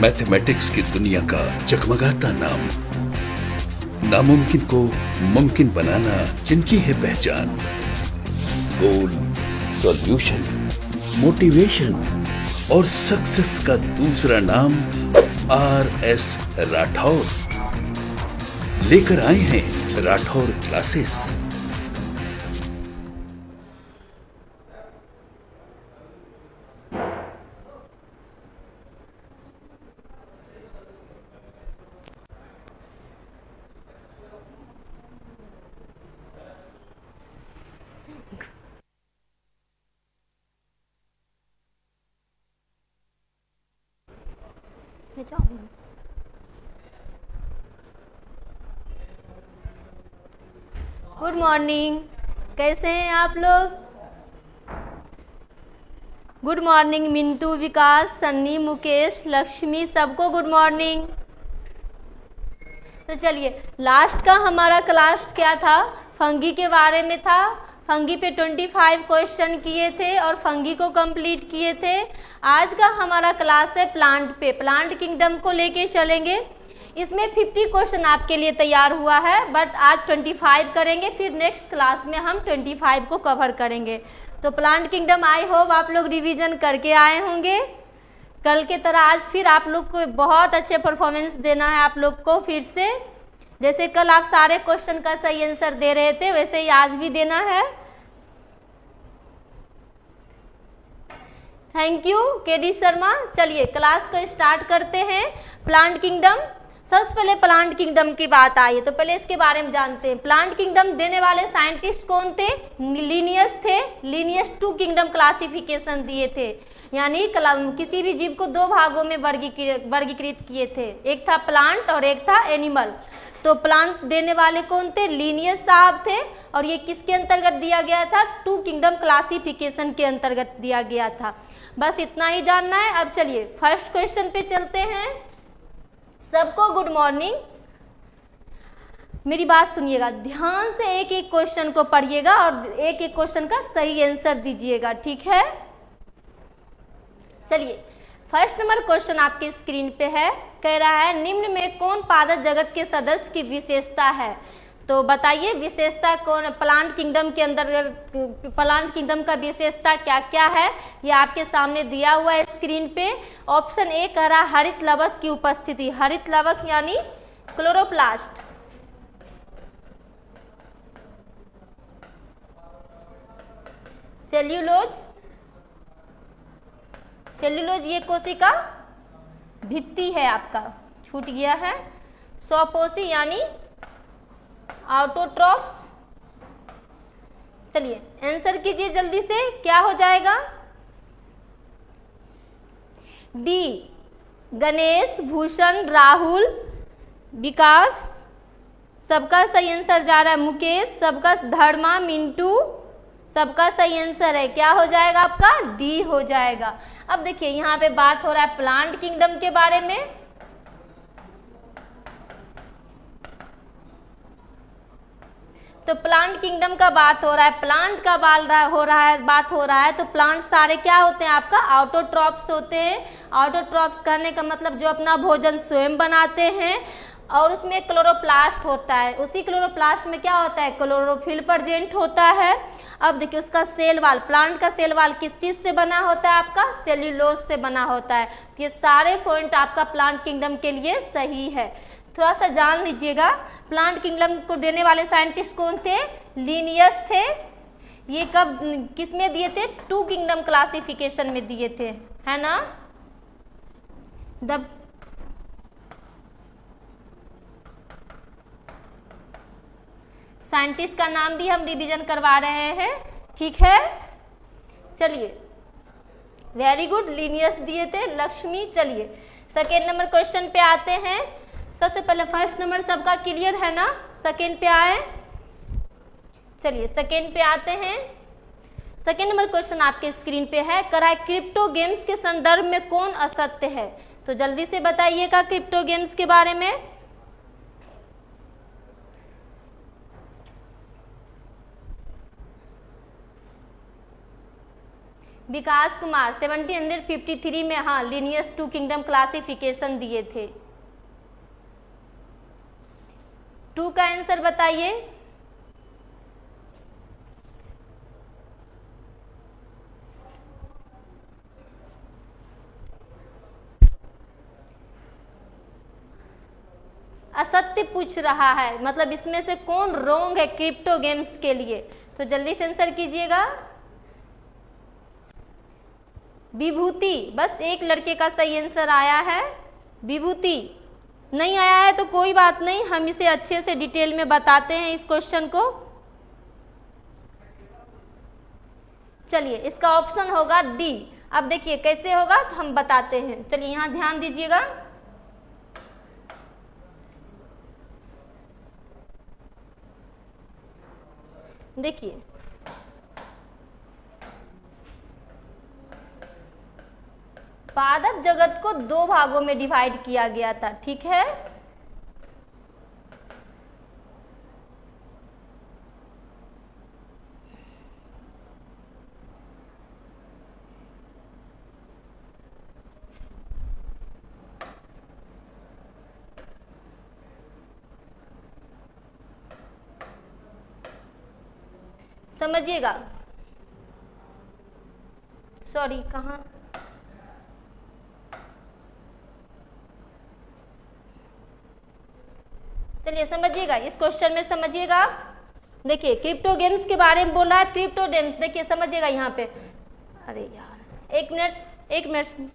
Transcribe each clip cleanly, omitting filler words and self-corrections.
Mathematics की दुनिया का जगमगाता नाम, नामुमकिन को मुमकिन बनाना जिनकी है पहचान। गोल, सॉल्यूशन, मोटिवेशन और सक्सेस का दूसरा नाम RS राठौर लेकर आए हैं राठौर क्लासेस। गुड मॉर्निंग, कैसे हैं आप लोग? गुड मॉर्निंग मिंटू, विकास, सन्नी, मुकेश, लक्ष्मी, सबको गुड मॉर्निंग। तो चलिए, लास्ट का हमारा क्लास क्या था? फंगी के बारे में था। फंगी पे 25 क्वेश्चन किए थे और फंगी को कंप्लीट किए थे। आज का हमारा क्लास है प्लांट पे, प्लांट किंगडम को लेके चलेंगे। इसमें 50 क्वेश्चन आपके लिए तैयार हुआ है, बट आज 25 करेंगे, फिर नेक्स्ट क्लास में हम 25 को कवर करेंगे। तो प्लांट किंगडम आई होप आप लोग रिवीजन करके आए होंगे। कल के तरह आज फिर आप लोग को बहुत अच्छे परफॉर्मेंस देना है आप लोग को। फिर से जैसे कल आप सारे क्वेश्चन का सही आंसर दे रहे थे, वैसे ही आज भी देना है। Thank you KD Sharma. चलिए क्लास को स्टार्ट करते हैं। प्लांट किंगडम, सबसे पहले प्लांट किंगडम की बात आई है तो पहले इसके बारे में जानते हैं। प्लांट किंगडम देने वाले साइंटिस्ट कौन थे? लिनियस थे। लिनियस 2 किंगडम क्लासिफिकेशन दिए थे, यानी किसी भी जीव को 2 भागों में वर्गीकृत किए थे, एक था प्लांट और एक था एनिमल। तो प्लांट देने वाले कौन थे? लिनियस साहब थे। और ये किसके अंतर्गत दिया गया था? 2 किंगडम क्लासिफिकेशन के अंतर्गत दिया गया था। बस इतना ही जानना है। अब चलिए फर्स्ट क्वेश्चन पे चलते हैं। सबको गुड मॉर्निंग। मेरी बात सुनिएगा ध्यान से, एक एक क्वेश्चन को पढ़िएगा और एक एक क्वेश्चन का सही आंसर दीजिएगा, ठीक है? चलिए फर्स्ट नंबर क्वेश्चन आपके स्क्रीन पे है। कह रहा है निम्न में कौन पादप जगत के सदस्य की विशेषता है? तो बताइए विशेषता कौन? प्लांट किंगडम के अंदर प्लांट किंगडम का विशेषता क्या क्या है, ये आपके सामने दिया हुआ है स्क्रीन पे। ऑप्शन ए कह रहा हरित लवक की उपस्थिति। हरित लवक यानी क्लोरोप्लास्ट। सेल्यूलोज, सेल्यूलोज ये कोशिका भित्ति है, आपका छूट गया है। स्वपोषी यानी ऑटोट्रॉफ्स। चलिए आंसर कीजिए जल्दी से, क्या हो जाएगा? डी गणेश, भूषण, राहुल, विकास, सबका सही आंसर जा रहा है। मुकेश, सबका, धर्मा, मिंटू, सबका सही आंसर है। क्या हो जाएगा आपका? डी हो जाएगा। अब देखिए यहाँ पे बात हो रहा है प्लांट किंगडम के बारे में। तो प्लांट किंगडम का बात हो रहा है, प्लांट का बात हो रहा है तो प्लांट सारे क्या होते हैं आपका? ऑटोट्रॉप्स होते हैं। ऑटोट्रॉप्स कहने का मतलब जो अपना भोजन स्वयं बनाते हैं। और उसमें क्लोरोप्लास्ट होता है, उसी क्लोरोप्लास्ट में क्या होता है? क्लोरोफिल प्रेजेंट होता है। अब देखिए उसका सेल वाल, प्लांट का सेल वाल किस चीज से बना होता है आपका? सेल्यूलोज से बना होता है। ये सारे पॉइंट आपका प्लांट किंगडम के लिए सही है। थोड़ा सा जान लीजिएगा, प्लांट किंगडम को देने वाले साइंटिस्ट कौन थे? लिनियस थे। ये कब किस में दिए थे? 2 किंगडम क्लासिफिकेशन में दिए थे, है ना? साइंटिस्ट का नाम भी हम रिवीजन करवा रहे हैं, ठीक है? चलिए वेरी गुड, लिनियस दिए थे। लक्ष्मी, चलिए सेकेंड नंबर क्वेश्चन पे आते हैं। सबसे पहले फर्स्ट नंबर सबका क्लियर है ना? सेकेंड पे आए। चलिए सेकेंड पे आते हैं। सेकेंड नंबर क्वेश्चन आपके स्क्रीन पे है। कह रहा है क्रिप्टो गेम्स के संदर्भ में कौन असत्य है? तो जल्दी से बताइएगा क्रिप्टो गेम्स के बारे में। विकास कुमार 1753 में, हाँ, लीनियस टू किंगडम क्लासिफिकेशन दिए थे। 2 का आंसर बताइए। असत्य पूछ रहा है, मतलब इसमें से कौन रॉन्ग है क्रिप्टो गेम्स के लिए, तो जल्दी से आंसर कीजिएगा। विभूति, बस एक लड़के का सही आंसर आया है, विभूति। नहीं आया है तो कोई बात नहीं, हम इसे अच्छे से डिटेल में बताते हैं इस क्वेश्चन को। चलिए, इसका ऑप्शन होगा डी। अब देखिए कैसे होगा तो हम बताते हैं। चलिए यहाँ ध्यान दीजिएगा। देखिए, पादप जगत को 2 भागों में डिवाइड किया गया था, ठीक है। समझिएगा, सॉरी कहाँ, चलिए समझिएगा, इस क्वेश्चन में समझिएगा। देखिए क्रिप्टो गेम्स के बारे में बोल रहा है, क्रिप्टो गेम्स, देखिए समझिएगा यहाँ पे। अरे यार, एक मिनट।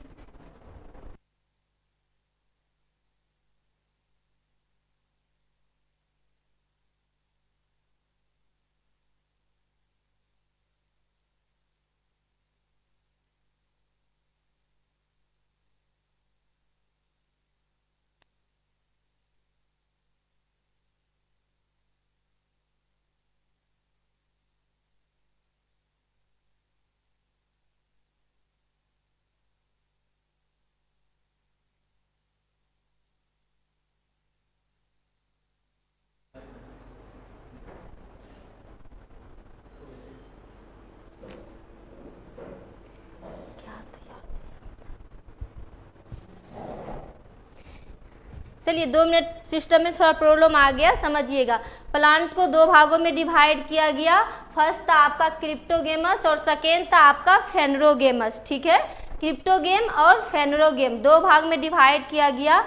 चलिए 2 मिनट, सिस्टम में थोड़ा प्रॉब्लम आ गया, समझिएगा। प्लांट को 2 भागों में डिवाइड किया गया। फर्स्ट था आपका क्रिप्टोगेमस और सेकेंड था आपका फेनरोगेमस, ठीक है। क्रिप्टोगेम और फेनरोगेम 2 भाग में डिवाइड किया गया।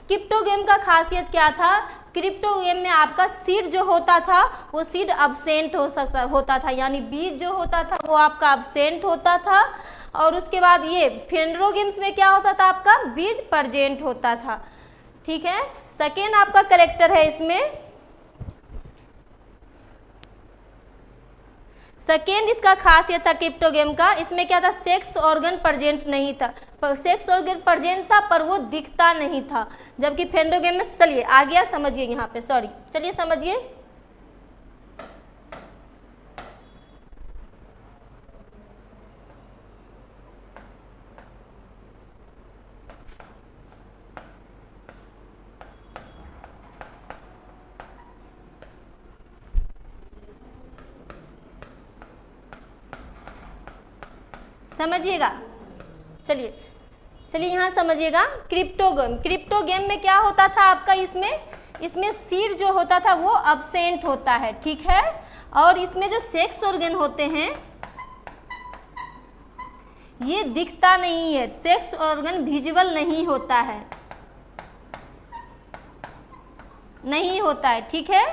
क्रिप्टोगेम का खासियत क्या था? क्रिप्टो गेम में आपका सीड जो होता था वो सीड अब्सेंट होता था, यानी बीज जो होता था वो आपका अब्सेंट होता था। और उसके बाद ये फेनरो गेम्स में क्या होता था, आपका बीज प्रेजेंट होता था, ठीक है। सेकेंड आपका करेक्टर है इसमें, सेकेंड इसका खासियत था क्रिप्टो गेम का, इसमें क्या था, सेक्स ऑर्गन प्रेजेंट नहीं था, पर सेक्स ऑर्गन प्रेजेंट था पर वो दिखता नहीं था, जबकि फेंडो गेम में, चलिए आ गया, समझिए यहाँ पे, सॉरी, चलिए समझिए। समझिएगा, चलिए चलिए यहाँ समझिएगा। क्रिप्टो गेम में क्या होता था आपका, इसमें सीड जो होता था वो अब्सेंट होता है, ठीक है। और इसमें जो सेक्स ऑर्गन होते हैं ये दिखता नहीं है, सेक्स ऑर्गन विजिबल नहीं होता है, ठीक है।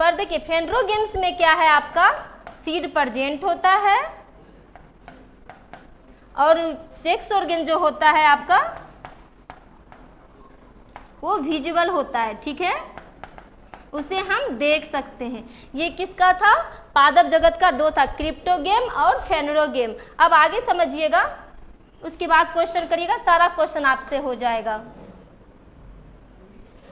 पर देखिए फेंड्रो गेम्स में क्या है, आपका सीड प्रेजेंट होता है और सेक्स ऑर्गन जो होता है आपका वो विजिबल होता है, ठीक है, उसे हम देख सकते हैं। ये किसका था, पादप जगत का 2 था, क्रिप्टो गेम और फेनरो गेम। अब आगे समझिएगा, उसके बाद क्वेश्चन करिएगा, सारा क्वेश्चन आपसे हो जाएगा।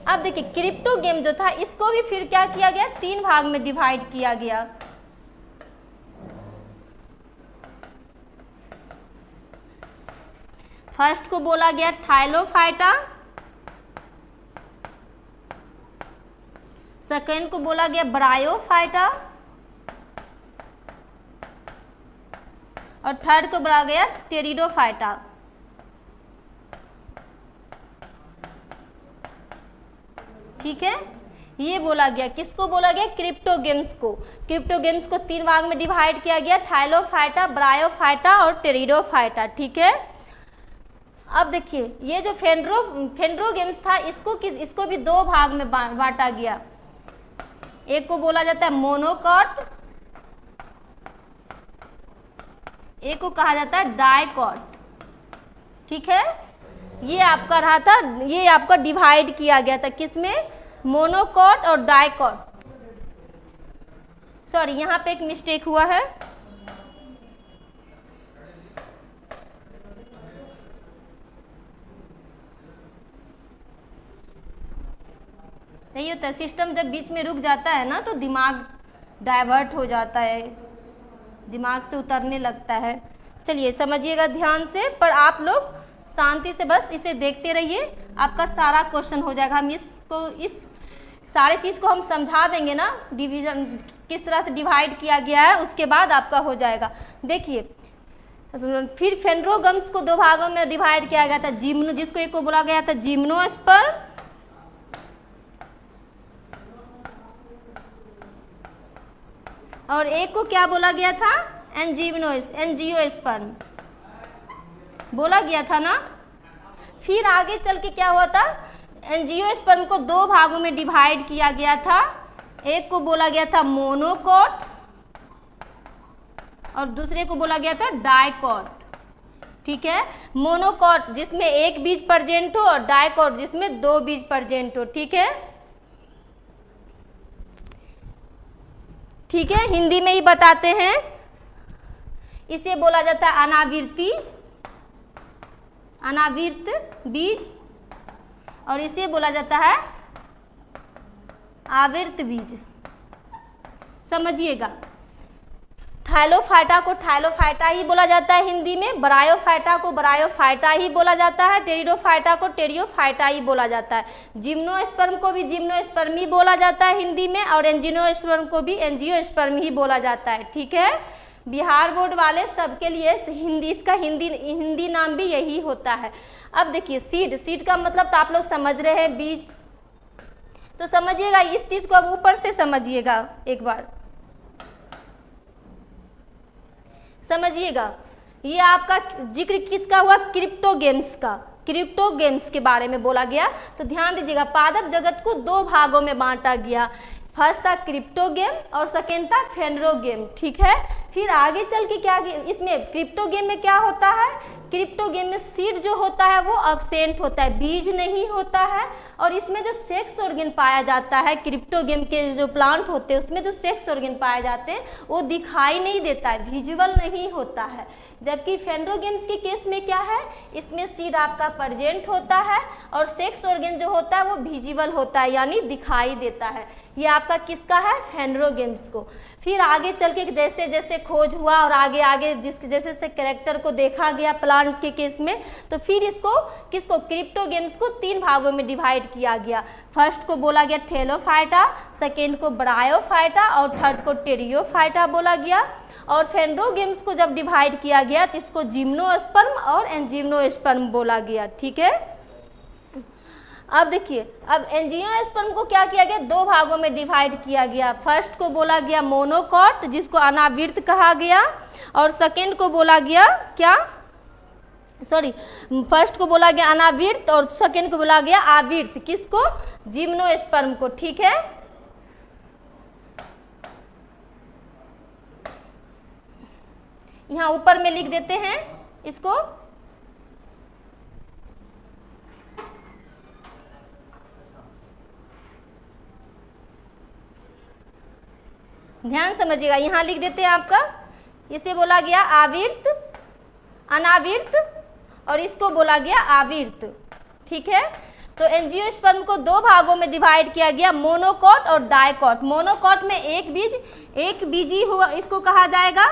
अब देखिए क्रिप्टो गेम जो था इसको भी फिर क्या किया गया, 3 भाग में डिवाइड किया गया। फर्स्ट को बोला गया थाइलोफाइटा, सेकेंड को बोला गया ब्रायोफाइटा और थर्ड को बोला गया टेरिडोफाइटा। ठीक है, ये बोला गया, किसको बोला गया? क्रिप्टोगेम्स को। क्रिप्टोगेम्स को 3 भाग में डिवाइड किया गया, थाइलोफाइटा, ब्रायोफाइटा और टेरिडोफाइटा। ठीक है, अब देखिए ये जो फेंड्रोगेम्स था इसको भी 2 भाग में बांटा गया। एक को बोला जाता है मोनोकॉट, एक को कहा जाता है डाइकॉट। ठीक है, ये आपका रहा था, ये आपका डिवाइड किया गया था किसमें? मोनोकॉट और डाइकॉट। सॉरी, यहाँ पे एक मिस्टेक हुआ है। नहीं होता है, सिस्टम जब बीच में रुक जाता है ना तो दिमाग डाइवर्ट हो जाता है, दिमाग से उतरने लगता है। चलिए समझिएगा ध्यान से, पर आप लोग शांति से बस इसे देखते रहिए, आपका सारा क्वेश्चन हो जाएगा। हम इस सारे चीज़ को हम समझा देंगे ना, डिवीजन किस तरह से डिवाइड किया गया है, उसके बाद आपका हो जाएगा। देखिए फिर फेंड्रोगम्स को 2 भागों में डिवाइड किया गया था, जिम्नो, जिसको एक को बोला गया था जिम्नोस्पर्म और एक को क्या बोला गया था? एंजियोस्पर्म बोला गया था ना। फिर आगे चल के क्या हुआ था? एंजियोस्पर्म को 2 भागों में डिवाइड किया गया था, एक को बोला गया था मोनोकॉट और दूसरे को बोला गया था डाइकॉट। ठीक है, मोनोकॉट जिसमें 1 बीज प्रेजेंट हो और डाइकॉट जिसमें 2 बीज प्रेजेंट हो। ठीक है, ठीक है, हिंदी में ही बताते हैं। इसे बोला जाता है अनावृत बीज और इसे बोला जाता है आवृत बीज। समझिएगा, थाइलोफाइटा को थाइलोफाइटा ही बोला जाता है हिंदी में, ब्रायोफाइटा को ब्रायोफाइटा ही बोला जाता है, टेरिडोफाइटा को टेरिडोफाइटा ही बोला जाता है, जिम्नोस्पर्म को भी जिम्नोस्पर्म ही बोला जाता है हिंदी में और एंजियोस्पर्म को भी एंजियोस्पर्म ही बोला जाता है। ठीक है, बिहार बोर्ड वाले सबके लिए इसका हिंदी नाम भी यही होता है। अब देखिए सीड का मतलब तो आप लोग समझ रहे हैं, बीज। तो समझिएगा इस चीज को, अब ऊपर से समझिएगा एक बार, समझिएगा। ये आपका जिक्र किसका हुआ? क्रिप्टोगेम्स का। क्रिप्टोगेम्स के बारे में बोला गया, तो ध्यान दीजिएगा। पादप जगत को 2 भागों में बांटा गया, फर्स्ट था क्रिप्टोगेम और सेकेंड था फेंड्रोगेम। ठीक है, फिर आगे चल के क्या, इसमें क्रिप्टोगेम में क्या होता है? क्रिप्टोगेम में सीड जो होता है वो एब्सेंट होता है, बीज नहीं होता है, और इसमें जो सेक्स ऑर्गन पाया जाता है, क्रिप्टोगेम के जो प्लांट होते हैं उसमें जो सेक्स ऑर्गन पाए जाते हैं वो दिखाई नहीं देता है, विजुअल नहीं होता है। जबकि फेंड्रोगेम्स के केस में क्या है? इसमें सीड आपका प्रेजेंट होता है और सेक्स ऑर्गन जो होता है वो विजिबल होता है, यानी दिखाई देता है। ये आपका किसका है? फेंड्रोगेम्स को। फिर आगे चल के जैसे जैसे खोज हुआ और आगे आगे जैसे जैसे कैरेक्टर को देखा गया प्लांट के केस में, तो फिर इसको किसको? क्रिप्टोगेम्स को 3 भागों में डिवाइड किया गया। फर्स्ट को बोला गया थैलोफाइटा, सेकेंड को ब्रायोफाइटा और थर्ड को टेरिडोफाइटा बोला गया। और फेंड्रोगेम्स को जब डिवाइड किया गया तो इसको जिम्नोस्पर्म और एंजियोस्पर्म बोला गया। ठीक है, अब देखिए, अब एंजियोस्पर्म को क्या किया गया? 2 भागों में डिवाइड किया गया। फर्स्ट को बोला गया मोनोकॉट जिसको अनावृत कहा गया, और सेकेंड को बोला गया क्या? सॉरी, फर्स्ट को बोला गया अनावृत और सेकेंड को बोला गया आवृत। किसको? जिम्नोस्पर्म को। ठीक है, यहाँ ऊपर में लिख देते हैं इसको। ध्यान समझिएगा, यहाँ लिख देते हैं आपका, इसे बोला गया आवृत, अनावृत और इसको बोला गया आवृत। ठीक है, तो एंजियोस्पर्म को 2 भागों में डिवाइड किया गया, मोनोकॉट और डाइकॉट। मोनोकॉट में एक बीजी हुआ, इसको कहा जाएगा,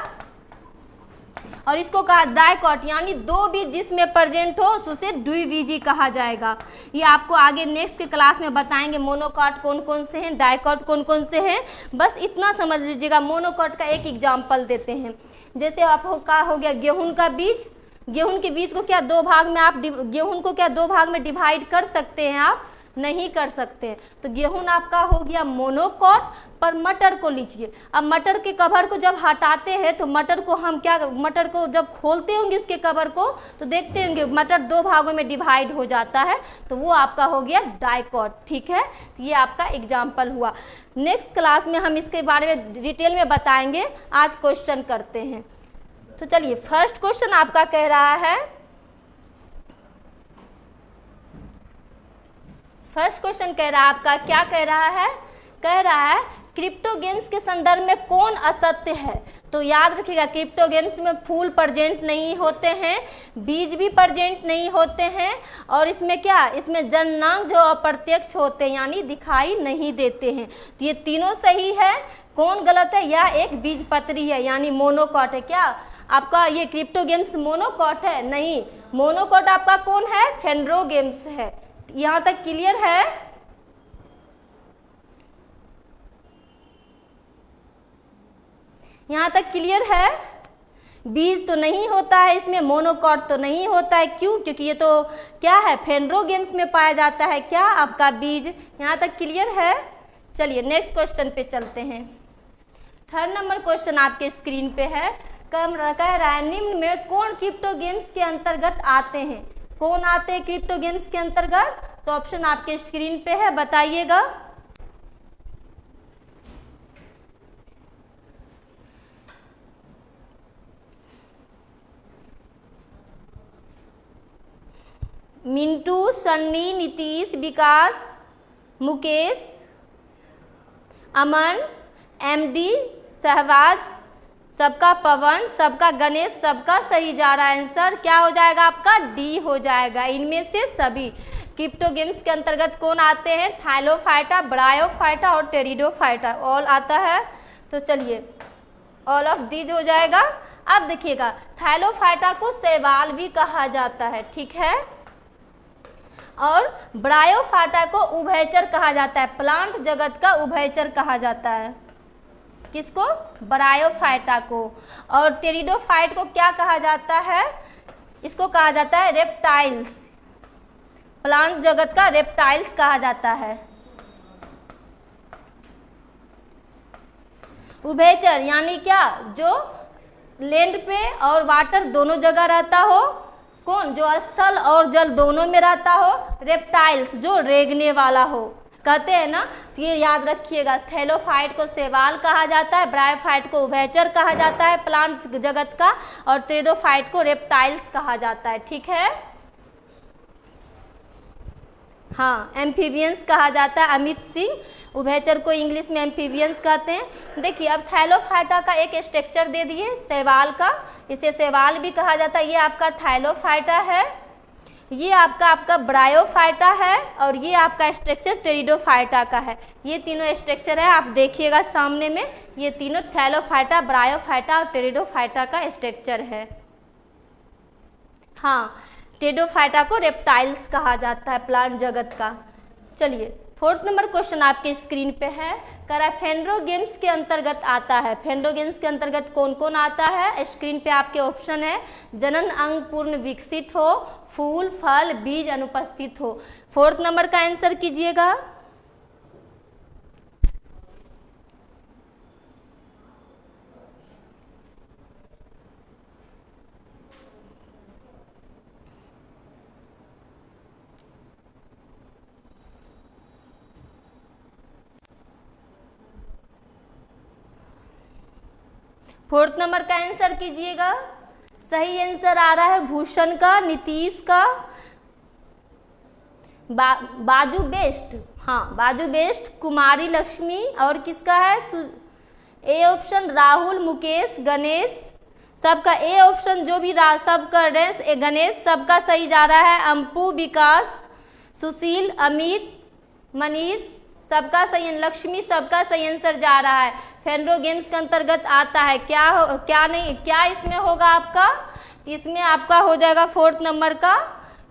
और इसको कहा डाइकॉट, यानी दो बीज जिसमें प्रेजेंट हो उसे द्विबीजी कहा जाएगा। ये आपको आगे नेक्स्ट के क्लास में बताएंगे मोनोकॉट कौन कौन से हैं, डाइकॉट कौन कौन से हैं। बस इतना समझ लीजिएगा। मोनोकॉट का एक एग्जाम्पल देते हैं, जैसे आपको का हो गया गेहूं का बीज। गेहूं के बीज को क्या दो भाग में आप गेहूं को क्या दो भाग में डिवाइड कर सकते हैं? आप नहीं कर सकते। तो गेहूं आपका हो गया मोनोकॉट। पर मटर को लीजिए, अब मटर के कवर को जब हटाते हैं तो मटर को हम क्या, मटर को जब खोलते होंगे उसके कवर को तो देखते होंगे मटर दो भागों में डिवाइड हो जाता है, तो वो आपका हो गया डाइकॉट। ठीक है, तो ये आपका एग्जाम्पल हुआ। नेक्स्ट क्लास में हम इसके बारे में डिटेल में बताएंगे। आज क्वेश्चन करते हैं। तो चलिए, फर्स्ट क्वेश्चन आपका कह रहा है, फर्स्ट क्वेश्चन कह रहा है आपका, क्या कह रहा है? कह रहा है क्रिप्टो गेम्स के संदर्भ में कौन असत्य है? तो याद रखिएगा, क्रिप्टो गेम्स में फूल प्रेजेंट नहीं होते हैं, बीज भी प्रेजेंट नहीं होते हैं, और इसमें क्या, इसमें जननांग जो अप्रत्यक्ष होते हैं यानी दिखाई नहीं देते हैं। तो ये तीनों सही है। कौन गलत है? यह एक बीजपत्री है यानी मोनोकॉट है। क्या आपका ये क्रिप्टो गेम्स मोनोकॉट है? नहीं, मोनोकॉट आपका कौन है? फेनरो गेम्स है। यहां तक क्लियर है? यहां तक क्लियर है? बीज तो नहीं होता है इसमें, मोनोकॉट तो नहीं होता है। क्यों? क्योंकि ये तो क्या है, फेनरो गेम्स में पाया जाता है क्या आपका बीज। यहां तक क्लियर है? चलिए नेक्स्ट क्वेश्चन पे चलते हैं। थर्ड नंबर क्वेश्चन आपके स्क्रीन पे है। कह रहा है निम्न में कौन क्रिप्टो गेम्स के अंतर्गत आते हैं? कौन आते हैं क्रिप्टो गेम्स के अंतर्गत? तो ऑप्शन आपके स्क्रीन पे है, बताइएगा। मिंटू, सन्नी, नीतीश, विकास, मुकेश, अमन, एमडी, सहवाज, सबका पवन, सबका गणेश, सबका सही जा रहा है आंसर। क्या हो जाएगा आपका? डी हो जाएगा। इनमें से सभी क्रिप्टो गेम्स के अंतर्गत कौन आते हैं? थाइलोफाइटा, ब्रायोफाइटा और टेरिडोफाइटा ऑल आता है। तो चलिए ऑल ऑफ दीज हो जाएगा। अब देखिएगा, थाइलोफाइटा को शैवाल भी कहा जाता है, ठीक है, और ब्रायोफाइटा को उभयचर कहा जाता है। प्लांट जगत का उभयचर कहा जाता है। किसको? ब्रायोफाइटा को। और टेरिडोफाइट को क्या कहा जाता है? इसको कहा जाता है रेप्टाइल्स। प्लांट जगत का रेप्टाइल्स कहा जाता है। उभयचर यानी क्या? जो लैंड पे और वाटर दोनों जगह रहता हो। कौन? जो स्थल और जल दोनों में रहता हो। रेप्टाइल्स जो रेंगने वाला हो, कहते हैं ना। तो ये याद रखिएगा, थैलोफाइट को शैवाल कहा जाता है, ब्रायोफाइट को उभयचर कहा जाता है प्लांट जगत का, और टेरिडोफाइट को रेप्टाइल्स कहा जाता है, ठीक है। हाँ, एम्फीबियंस कहा जाता है। अमित सिंह, उभयचर को इंग्लिश में एम्फीबियंस कहते हैं। देखिए, अब थैलोफाइटा का एक स्ट्रक्चर दे दिए शैवाल का, इसे शैवाल भी कहा जाता है। ये आपका थैलोफाइटा है, ये आपका ब्रायोफाइटा है, और ये आपका स्ट्रक्चर टेरिडोफाइटा का है। ये तीनों स्ट्रक्चर है, आप देखिएगा सामने में, ये तीनों थैलोफाइटा, ब्रायोफाइटा और टेरिडोफाइटा का स्ट्रक्चर है। हाँ, टेरिडोफाइटा को रेप्टाइल्स कहा जाता है प्लांट जगत का। चलिए, फोर्थ नंबर क्वेश्चन आपके स्क्रीन पे है, कह रहा है फेनरो गेम्स के अंतर्गत आता है। फेनरो गेम्स के अंतर्गत कौन कौन आता है? स्क्रीन पे आपके ऑप्शन है, जनन अंग पूर्ण विकसित हो, फूल, फल, बीज अनुपस्थित हो। फोर्थ नंबर का आंसर कीजिएगा। फोर्थ नंबर का आंसर कीजिएगा। सही आंसर आ रहा है भूषण का, नीतीश का, बाजू बेस्ट। हाँ, बाजू बेस्ट, कुमारी लक्ष्मी, और किसका है? ए ऑप्शन राहुल, मुकेश, गणेश, सबका ए ऑप्शन जो भी सबका गणेश सबका सही जा रहा है। अंपु, विकास, सुशील, अमित, मनीष, सबका सही, लक्ष्मी सबका सही आंसर जा रहा है। फेंड्रोगेम्स के अंतर्गत आता है। क्या नहीं, क्या इसमें होगा आपका? इसमें आपका हो जाएगा 4th नंबर का,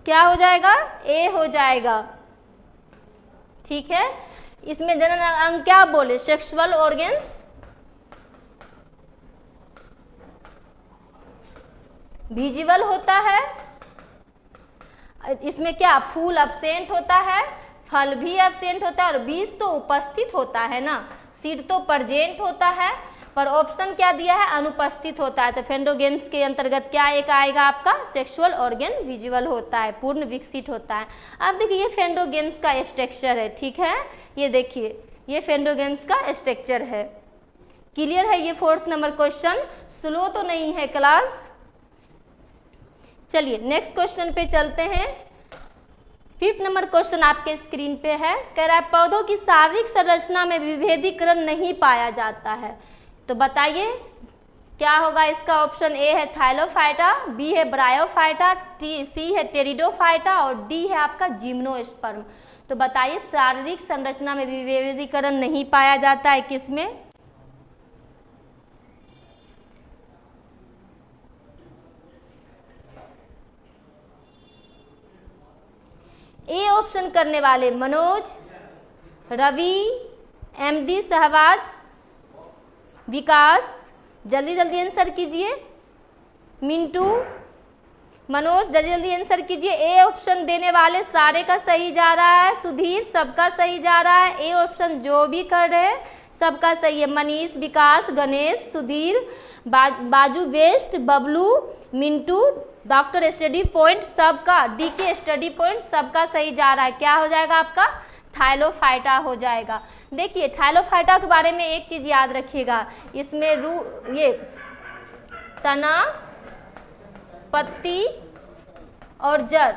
क्या हो जाएगा? ए हो जाएगा। ठीक है, इसमें जनरल अंग क्या बोले? सेक्सुअल ऑर्गन्स विजिबल होता है। इसमें क्या फूल एब्सेंट होता है, फल भी एब्सेंट होता है और बीज तो उपस्थित होता है ना, सीड तो प्रेजेंट होता है, पर ऑप्शन क्या दिया है? अनुपस्थित होता है। तो फेंड्रोगेम्स के अंतर्गत क्या एक आएगा आपका? सेक्सुअल ऑर्गन विजुअल होता है, पूर्ण विकसित होता है। अब देखिए ये फेंड्रोगेम्स का स्ट्रक्चर है। ठीक है, ये देखिए ये फेंड्रोगेम्स का स्ट्रक्चर है। क्लियर है? ये 4th नंबर क्वेश्चन स्लो तो नहीं है क्लास। चलिए नेक्स्ट क्वेश्चन पे चलते हैं। 5th नंबर क्वेश्चन आपके स्क्रीन पे है। कह रहा है पौधों की शारीरिक संरचना में विभेदीकरण नहीं पाया जाता है। तो बताइए क्या होगा इसका? ऑप्शन ए है थाइलोफाइटा, बी है ब्रायोफाइटा, सी है टेरिडोफाइटा और डी है आपका जिम्नोस्पर्म। तो बताइए शारीरिक संरचना में विभेदीकरण नहीं पाया जाता है किसमें? ए ऑप्शन करने वाले मनोज, रवि, एमडी शहबाज, विकास, जल्दी जल्दी आंसर कीजिए। मिंटू, मनोज जल्दी जल्दी आंसर कीजिए। ए ऑप्शन देने वाले सारे का सही जा रहा है। सुधीर सबका सही जा रहा है। ए ऑप्शन जो भी कर रहे हैं सबका सही है। मनीष, विकास, गणेश, सुधीर, बाजू west, Bablu, Mintu, doctor study point सबका, डी के स्टडी पॉइंट सबका सही जा रहा है। क्या हो जाएगा आपका? थाइलोफाइटा हो जाएगा। देखिए थाइलोफाइटा के बारे में एक चीज याद रखिएगा, इसमें ये तना, पत्ती और जड़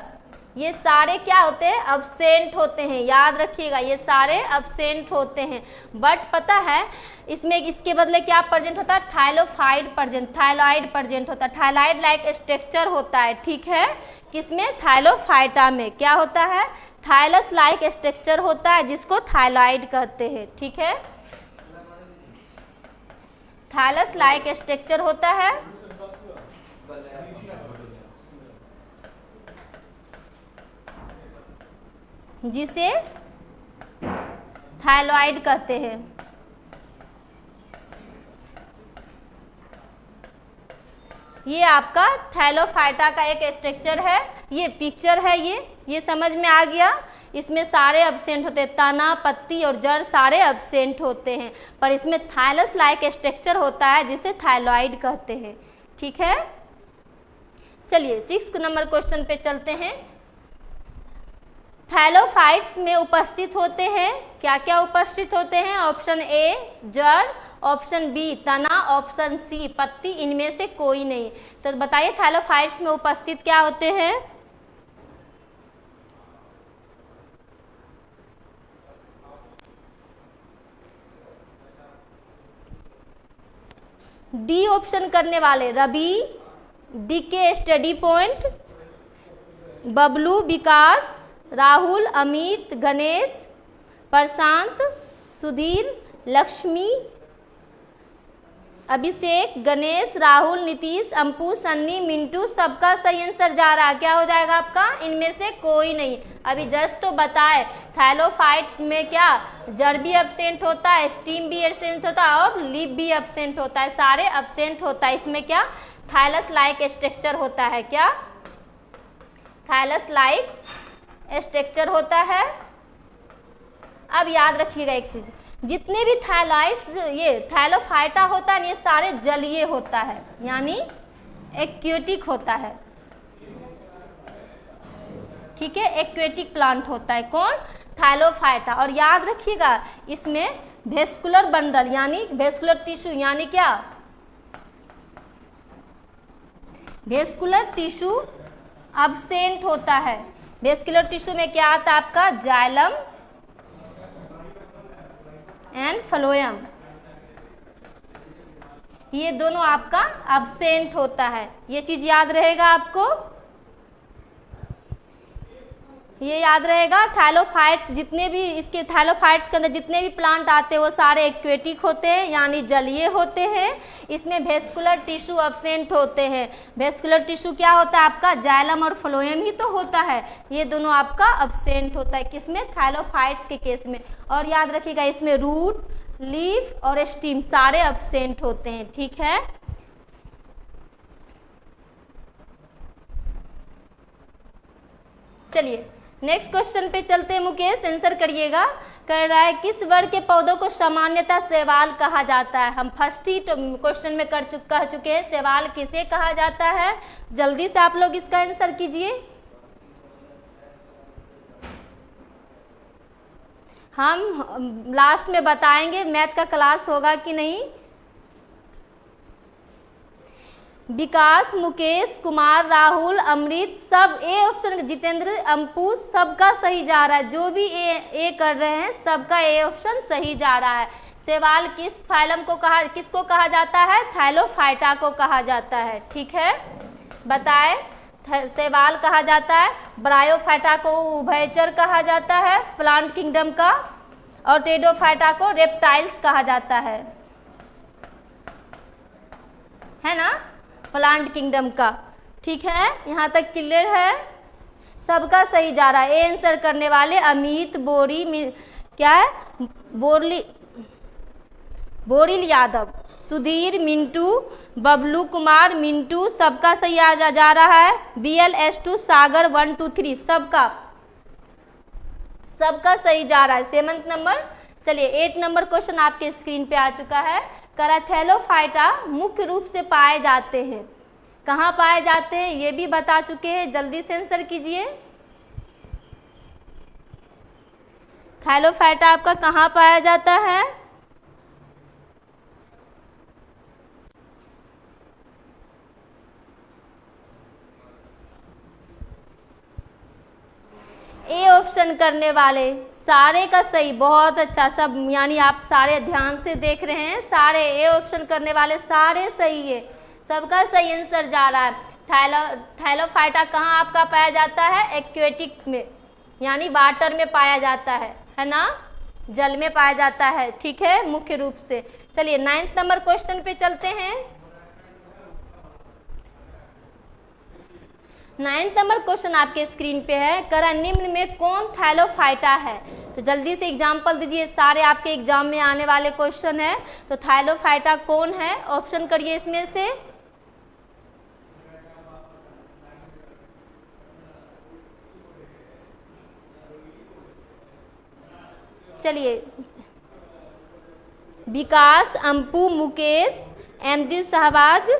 ये सारे क्या होते हैं? अब्सेंट होते हैं। याद रखिएगा ये सारे अब्सेंट होते हैं। बट पता है इसमें इसके बदले क्या प्रेजेंट होता है? थाइलोफाइड प्रेजेंट, थाइलॉइड प्रेजेंट होता है। थाइलॉइड लाइक स्ट्रक्चर होता है। ठीक है, किसमें? थाइलोफाइटा में क्या होता है? थाइलस लाइक स्ट्रक्चर होता है जिसको थाइलॉइड कहते हैं। ठीक है, थाइलस लाइक स्ट्रक्चर होता है जिसे थाइलॉइड कहते हैं। ये आपका थाइलोफाइटा का एक स्ट्रक्चर है। ये पिक्चर है, ये समझ में आ गया। इसमें सारे एब्सेंट होते हैं, तना, पत्ती और जड़ सारे एब्सेंट होते हैं, पर इसमें थाइलस लाइक स्ट्रक्चर होता है जिसे थाइलॉइड कहते हैं। ठीक है, चलिए 6 नंबर क्वेश्चन पे चलते हैं। थैलोफाइट्स में उपस्थित होते हैं, क्या क्या उपस्थित होते हैं? ऑप्शन ए जड़, ऑप्शन बी तना, ऑप्शन सी पत्ती, इनमें से कोई नहीं। तो बताइए थैलोफाइट्स में उपस्थित क्या होते हैं? डी ऑप्शन करने वाले Ravi, D K study point, Bablu, विकास, राहुल, अमित, गणेश, प्रशांत, सुधीर, लक्ष्मी, अभिषेक, गणेश, राहुल, नीतीश, अंपू, सन्नी, मिंटू, सबका सही आंसर जा रहा है। क्या हो जाएगा आपका? इनमें से कोई नहीं। अभी जस्ट तो बताए थैलोफाइट में क्या जड़ भी एब्सेंट होता है, स्टीम भी एब्सेंट होता है और लीफ भी एब्सेंट होता है, सारे एब्सेंट होता है। इसमें क्या थाइलस लाइक स्ट्रक्चर होता है, क्या थाइलस लाइक स्ट्रक्चर होता है। अब याद रखिएगा एक चीज, जितने भी थैलाइट्स ये थैलोफाइटा होता है ये सारे जलीय होता है, यानी एक्वेटिक होता है। ठीक है, एक्वेटिक प्लांट होता है कौन? थैलोफाइटा। और याद रखिएगा इसमें वेस्कुलर बंडल यानी वेस्कुलर टिश्यू यानी क्या वेस्कुलर टिश्यू अब्सेंट होता है। वेस्कुलर टिश्यू में क्या आता है आपका? जाइलम एंड फ्लोएम, ये दोनों आपका अब्सेंट होता है। ये चीज याद रहेगा आपको, ये याद रहेगा। थैलोफाइट्स, जितने भी इसके थैलोफाइट्स के अंदर जितने भी प्लांट आते हैं वो सारे एक्वेटिक होते हैं, यानी जलीय होते हैं। इसमें वेस्कुलर टिश्यू एब्सेंट होते हैं। वेस्कुलर टिश्यू क्या होता है आपका, जाइलम और फ्लोएम ही तो होता है, ये दोनों आपका एब्सेंट होता है किसमें, थैलोफाइट्स के केस में। और याद रखिएगा इसमें रूट, लीफ और स्टीम सारे एब्सेंट होते हैं, ठीक है। चलिए नेक्स्ट क्वेश्चन पे चलते हैं मुकेश, आंसर करिएगा। कह रहा है किस वर्ग के पौधों को सामान्यतः शैवाल कहा जाता है। हम फर्स्ट ही क्वेश्चन में कह चुके हैं, शैवाल किसे कहा जाता है। जल्दी से आप लोग इसका आंसर कीजिए। हम लास्ट में बताएंगे मैथ का क्लास होगा कि नहीं। विकास, मुकेश, कुमार, राहुल, अमृत सब ए ऑप्शन, जितेंद्र, अंपु सबका सही जा रहा है। जो भी ए कर रहे हैं सबका ए ऑप्शन सही जा रहा है। शैवाल किस फाइलम को किसको कहा जाता है, थैलोफाइटा को कहा जाता है, ठीक है। बताए, शैवाल कहा जाता है, ब्रायोफाइटा को उभयचर कहा जाता है प्लांट किंगडम का, और टेडोफाइटा को रेप्टाइल्स कहा जाता है ना, प्लांट किंगडम का, ठीक है। यहाँ तक क्लियर है, सबका सही जा रहा है। ए आंसर करने वाले अमित, क्या है, बोरिल यादव, सुधीर, मिंटू, बबलू कुमार, मिंटू सबका सही जा रहा है। BLS2, सागर 1 2 3 सबका सही जा रहा है। 7th number. चलिए 8 नंबर क्वेश्चन आपके स्क्रीन पे आ चुका है। थैलोफाइटा मुख्य रूप से पाए जाते हैं, कहाँ पाए जाते हैं ये भी बता चुके हैं, जल्दी से आंसर कीजिए। थैलोफाइटा आपका कहाँ पाया जाता है, ए ऑप्शन करने वाले सारे का सही, बहुत अच्छा सब, यानी आप सारे ध्यान से देख रहे हैं, सारे ए ऑप्शन करने वाले सारे सही है, सबका सही आंसर जा रहा है। थैलोफाइटा कहाँ आपका पाया जाता है, एक्वेटिक में, यानी वाटर में पाया जाता है ना, जल में पाया जाता है, ठीक है, मुख्य रूप से। चलिए 9th नंबर क्वेश्चन पे चलते हैं। 9th नंबर क्वेश्चन आपके स्क्रीन पे है। करा निम्न में कौन थैलोफाइटा है, तो जल्दी से एग्जाम्पल दीजिए, सारे आपके एग्जाम में आने वाले क्वेश्चन है। तो थैलोफाइटा कौन है, ऑप्शन करिए इसमें से। चलिए Vikas, Ampu, Mukesh, MD Shahbaz,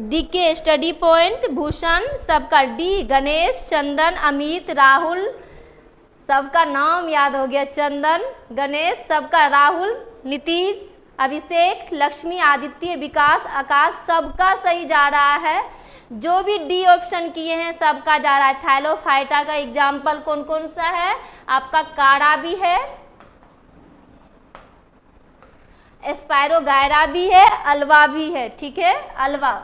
DK study point, Bhushan सबका डी, गणेश, चंदन, अमित, राहुल सबका नाम याद हो गया, चंदन, गणेश सबका, राहुल, नीतीश, अभिषेक, लक्ष्मी, आदित्य, विकास, आकाश सबका सही जा रहा है। जो भी डी ऑप्शन किए हैं सबका जा रहा है। थैलोफाइटा का एग्जाम्पल कौन कौन सा है आपका, काड़ा भी है, स्पायरोगायरा भी है, अलवा भी है, ठीक है, अलवा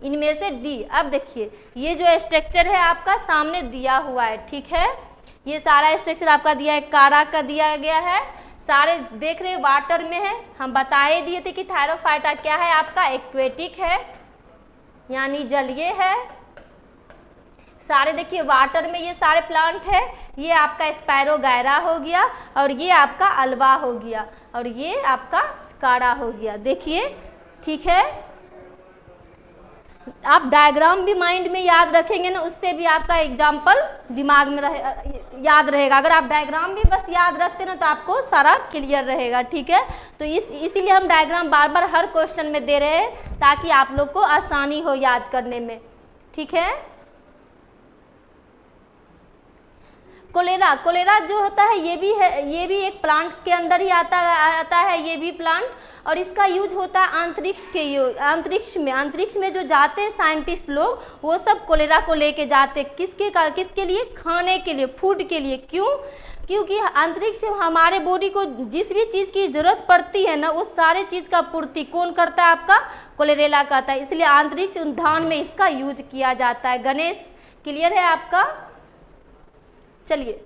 इनमें से डी। अब देखिए ये जो स्ट्रक्चर है आपका सामने दिया हुआ है, ठीक है, ये सारा स्ट्रक्चर आपका दिया है, कारा का दिया गया है, सारे देख रहे वाटर में है। हम बता ही दिए थे कि थैलोफाइटा क्या है आपका, एक्वेटिक है, यानी जलीय है। सारे देखिए वाटर में ये सारे प्लांट है, ये आपका स्पायरोगायरा हो गया, और ये आपका अलवा हो गया, और ये आपका काड़ा हो गया। देखिए ठीक है, आप डायग्राम भी माइंड में याद रखेंगे ना, उससे भी आपका एग्जाम्पल दिमाग में याद रहेगा। अगर आप डायग्राम भी बस याद रखते ना तो आपको सारा क्लियर रहेगा, ठीक है। तो इसीलिए हम डायग्राम बार बार हर क्वेश्चन में दे रहे हैं ताकि आप लोग को आसानी हो याद करने में, ठीक है। कोलेरा जो होता है ये भी एक प्लांट के अंदर ही आता है ये भी प्लांट, और इसका यूज होता है अंतरिक्ष में जो जाते हैं साइंटिस्ट लोग, वो सब कोलेरा को लेके जाते किसके लिए, खाने के लिए, फूड के लिए। क्यों, क्योंकि अंतरिक्ष हमारे बॉडी को जिस भी चीज़ की जरूरत पड़ती है ना, उस सारे चीज़ का पूर्ति कौन करता है? आपका क्लोरेला करता है। इसलिए अंतरिक्ष उद्यान में इसका यूज किया जाता है। गणेश, क्लियर है आपका? चलिए,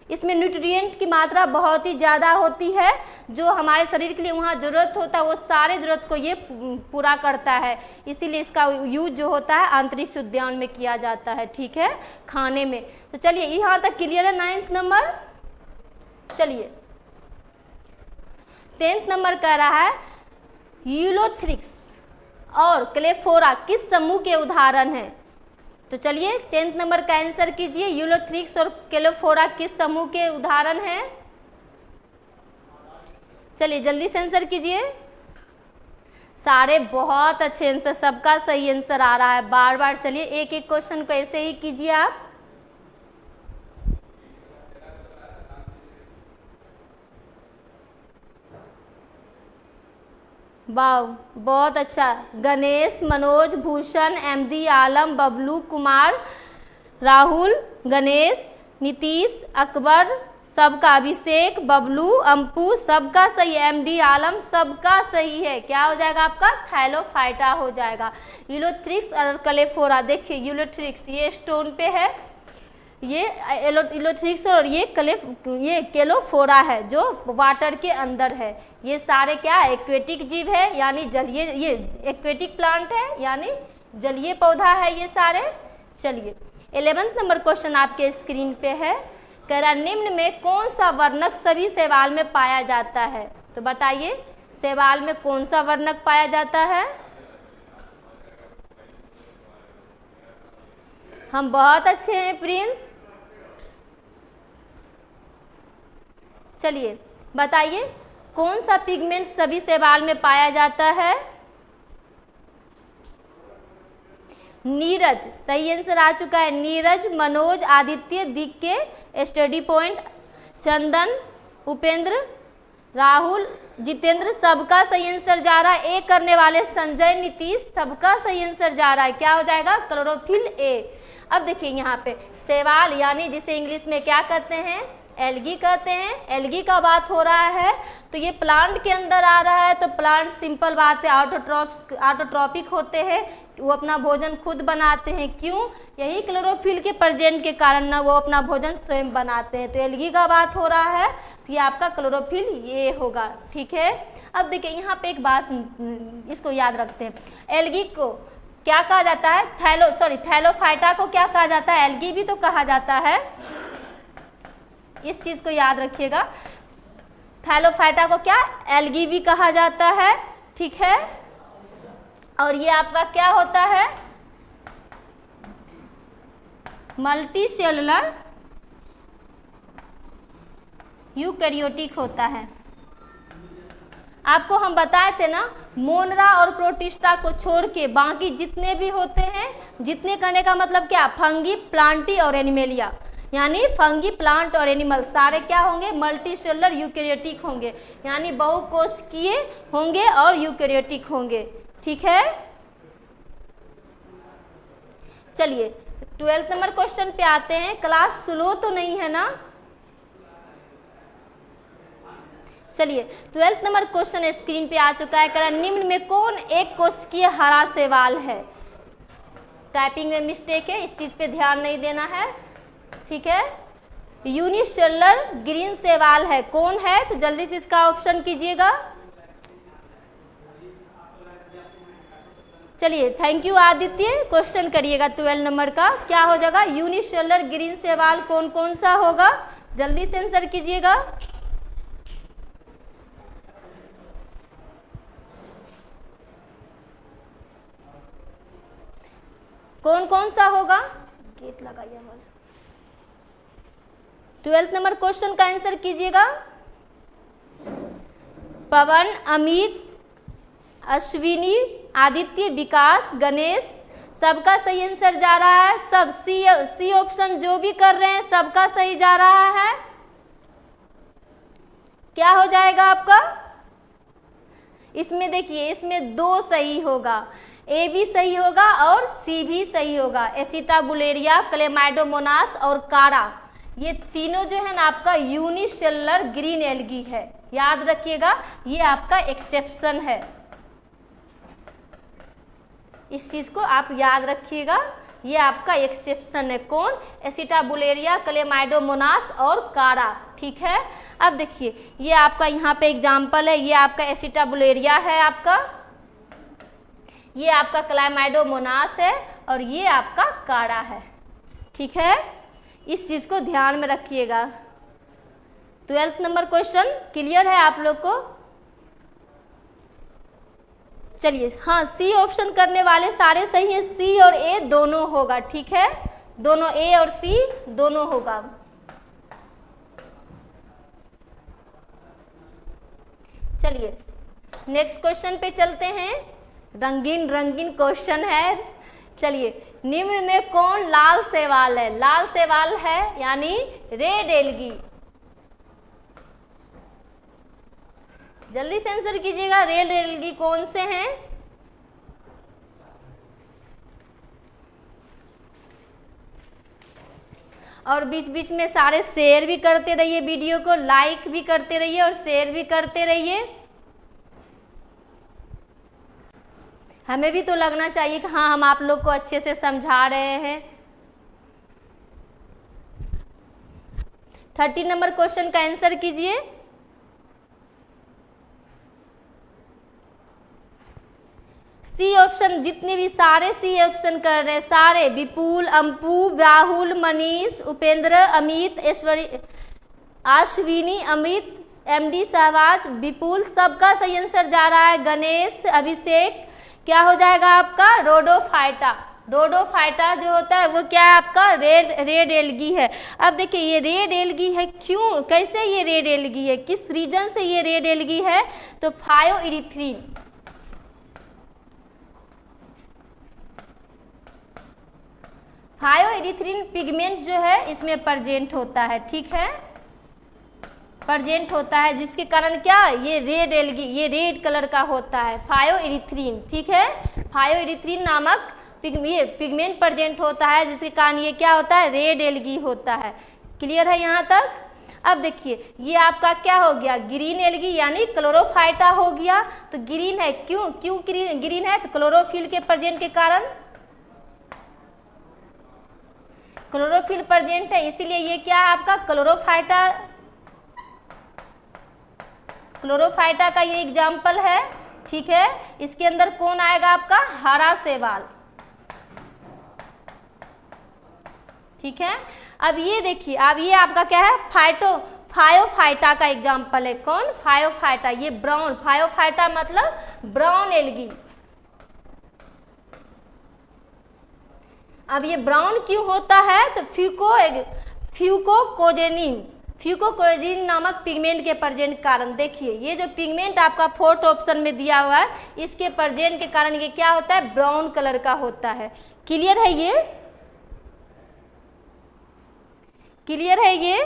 इसमें न्यूट्रिएंट की मात्रा बहुत ही ज़्यादा होती है, जो हमारे शरीर के लिए वहाँ ज़रूरत होता है वो सारे ज़रूरत को ये पूरा करता है। इसीलिए इसका यूज जो होता है अंतरिक्ष उद्यान में किया जाता है, ठीक है, खाने में। तो चलिए, यहाँ तक क्लियर है 9th नंबर। चलिए, 10th नंबर कह रहा है यूलोथ्रिक्स और क्लेफोरा किस समूह के उदाहरण हैं? तो चलिए 10th नंबर का आंसर कीजिए। यूलोथ्रिक्स और क्लेफोरा किस समूह के उदाहरण हैं? चलिए जल्दी से आंसर कीजिए। सारे बहुत अच्छे आंसर, सबका सही आंसर आ रहा है बार बार। चलिए एक एक क्वेश्चन को ऐसे ही कीजिए आप। वाह, बहुत अच्छा। गणेश, मनोज, भूषण, एमडी आलम, बबलू कुमार, राहुल, गणेश, नीतीश, अकबर, सबका, अभिषेक, बबलू, अंपू, सबका सही। एमडी आलम सबका सही है। क्या हो जाएगा आपका? थैलोफाइटा हो जाएगा। यूलोथ्रिक्स और क्लेफोरा, देखिए यूलोथ्रिक्स ये स्टोन पे है, ये यूलोथ्रिक्स और ये क्लेफोरा है जो वाटर के अंदर है। ये सारे क्या एक्वेटिक जीव है, यानी जलीय, ये एक्वेटिक प्लांट है यानी जलीय पौधा है ये सारे। चलिए 11th नंबर क्वेश्चन आपके स्क्रीन पे है, कह रहा निम्न में कौन सा वर्णक सभी शैवाल में पाया जाता है? तो बताइए शैवाल में कौन सा वर्णक पाया जाता है? हम बहुत अच्छे हैं प्रिंस। चलिए बताइए कौन सा पिगमेंट सभी शैवाल में पाया जाता है? नीरज, सही आंसर आ चुका है। नीरज, मनोज, आदित्य, दिक्के, स्टडी पॉइंट, चंदन, उपेंद्र, राहुल, जितेंद्र, सबका सही आंसर जा रहा है। ए करने वाले संजय, नीतीश, सबका सही आंसर जा रहा है। क्या हो जाएगा? Chlorophyll A. अब देखिए यहाँ पे शैवाल यानी जिसे इंग्लिश में क्या कहते हैं? एल्गी कहते हैं। एल्गी का बात हो रहा है तो ये प्लांट के अंदर आ रहा है। तो प्लांट सिंपल बात है ऑटोट्रॉपिक होते हैं, वो अपना भोजन खुद बनाते हैं। क्यों? यही क्लोरोफिल के प्रेजेंट के कारण ना वो अपना भोजन स्वयं बनाते हैं। तो एल्गी का बात हो रहा है तो ये आपका क्लोरोफिल ये होगा, ठीक है। अब देखिए यहाँ पे एक बात, इसको याद रखते हैं। एल्गी को क्या कहा जाता है? थैलोफाइटा को क्या कहा जाता है? एल्गी भी तो कहा जाता है। इस चीज को याद रखिएगा। थैलोफाइटा को क्या? एल्गी भी कहा जाता है, ठीक है। और ये आपका क्या होता है? मल्टीसेलुलर यूकैरियोटिक होता है। आपको हम बताए थे ना, मोनरा और प्रोटिस्टा को छोड़ के बाकी जितने भी होते हैं, जितने करने का मतलब क्या? फंगी, प्लांटी और एनिमेलिया, यानी फंगी, प्लांट और एनिमल सारे क्या होंगे? मल्टीसेलुलर यूकैरियोटिक होंगे, यानी बहुकोशिकीय होंगे और यूकैरियोटिक होंगे, ठीक है। चलिए 12th नंबर क्वेश्चन पे आते हैं। क्लास स्लो तो नहीं है ना? चलिए 12th नंबर क्वेश्चन स्क्रीन पे आ चुका है। कह निम्न में कौन एक कोशिकीय हरा शैवाल है? टाइपिंग में मिस्टेक है, इस चीज पे ध्यान नहीं देना है, ठीक है। यूनिसेलुलर ग्रीन शैवाल है, कौन है? तो जल्दी से इसका ऑप्शन कीजिएगा। चलिए थैंक यू आदित्य, क्वेश्चन करिएगा 12 नंबर का। क्या हो जाएगा? यूनिसेलुलर ग्रीन शैवाल कौन कौन सा होगा? जल्दी से आंसर कीजिएगा। कौन कौन सा होगा? गेट लगाइए। 12th नंबर क्वेश्चन का आंसर कीजिएगा। पवन, अमित, अश्विनी, आदित्य, विकास, गणेश, सबका सही आंसर जा रहा है। सब सी ऑप्शन जो भी कर रहे हैं सबका सही जा रहा है। क्या हो जाएगा आपका? इसमें देखिए, इसमें 2 सही होगा, ए भी सही होगा और सी भी सही होगा। एसिटाबुलेरिया, क्लेमाइडोमोनास और कारा, ये तीनों जो है ना आपका यूनिसेलुलर ग्रीन एल्गी है, याद रखिएगा, ये आपका एक्सेप्शन है, इस चीज को आप याद रखिएगा, ये आपका एक्सेप्शन है। कौन? एसिटाबुलेरिया, क्लेमाइडोमोनास और कारा, ठीक है। अब देखिए ये आपका यहाँ पे एग्जाम्पल है, ये आपका एसिटाबुलेरिया है आपका, ये आपका क्लेमाइडोमोनास है और ये आपका कारा है, ठीक है। इस चीज को ध्यान में रखिएगा। 12th नंबर क्वेश्चन क्लियर है आप लोग को? चलिए, हाँ, सी ऑप्शन करने वाले सारे सही है, सी और ए दोनों होगा, ठीक है, दोनों ए और सी दोनों होगा। चलिए नेक्स्ट क्वेश्चन पे चलते हैं, रंगीन रंगीन क्वेश्चन है। चलिए, निम्न में कौन लाल शैवाल है? लाल शैवाल है यानी रेड एल्गी, जल्दी से आंसर कीजिएगा, रेड एल्गी कौन से हैं? और बीच बीच में सारे शेयर भी करते रहिए, वीडियो को लाइक भी करते रहिए और शेयर भी करते रहिए, हमें भी तो लगना चाहिए कि हाँ हम आप लोग को अच्छे से समझा रहे हैं। 30 नंबर क्वेश्चन का आंसर कीजिए। सी ऑप्शन, जितने भी सारे सी ऑप्शन कर रहे हैं सारे, विपुल, अंपु, राहुल, मनीष, उपेंद्र, अमित, अश्विनी, अमित, एमडी, सहवाज, विपुल, सबका सही आंसर जा रहा है गणेश, अभिषेक, क्या हो जाएगा आपका? रोडोफाइटा। रोडोफाइटा जो होता है वो क्या है आपका? रेड एल्गी है। अब देखिए ये रेड एल्गी है, क्यों, कैसे ये रेड एल्गी है, किस रीजन से ये रेड एल्गी है? तो फायोइरिथ्रिन, फायोइरिथ्रिन पिगमेंट जो है इसमें प्रेजेंट होता है, ठीक है, प्रेजेंट होता है, जिसके कारण क्या, ये रेड एल्गी, ये रेड कलर का होता है, फायोइरिथ्रिन, ठीक है, फायोइरिथ्रिन नामक पिगमेंट प्रेजेंट होता है, जिसके कारण ये क्या होता है? रेड एल्गी होता है। क्लियर है यहाँ तक? अब देखिए ये आपका क्या हो गया? ग्रीन एल्गी यानी क्लोरोफाइटा हो गया। तो ग्रीन है, क्यों क्यों ग्रीन है? तो क्लोरोफिल के प्रेजेंट के कारण, क्लोरोफिल प्रेजेंट है, इसीलिए ये क्या है आपका? क्लोरोफाइटा, क्लोरोफाइटा का ये एग्जाम्पल है, ठीक है। इसके अंदर कौन आएगा आपका? हरा शैवाल, ठीक है। अब ये देखिए, अब ये आपका क्या है? फायोफाइटा का एग्जाम्पल है। कौन? फायोफाइटा, ये ब्राउन, फायोफाइटा मतलब ब्राउन एल्गी। अब ये ब्राउन क्यों होता है? तो फ्यूकोकोजेनिन नामक पिगमेंट के प्रेजेंट कारण, देखिए ये जो पिगमेंट आपका 4th ऑप्शन में दिया हुआ है, इसके प्रेजेंट के कारण ये क्या होता है? ब्राउन कलर का होता है। क्लियर है ये? क्लियर है ये?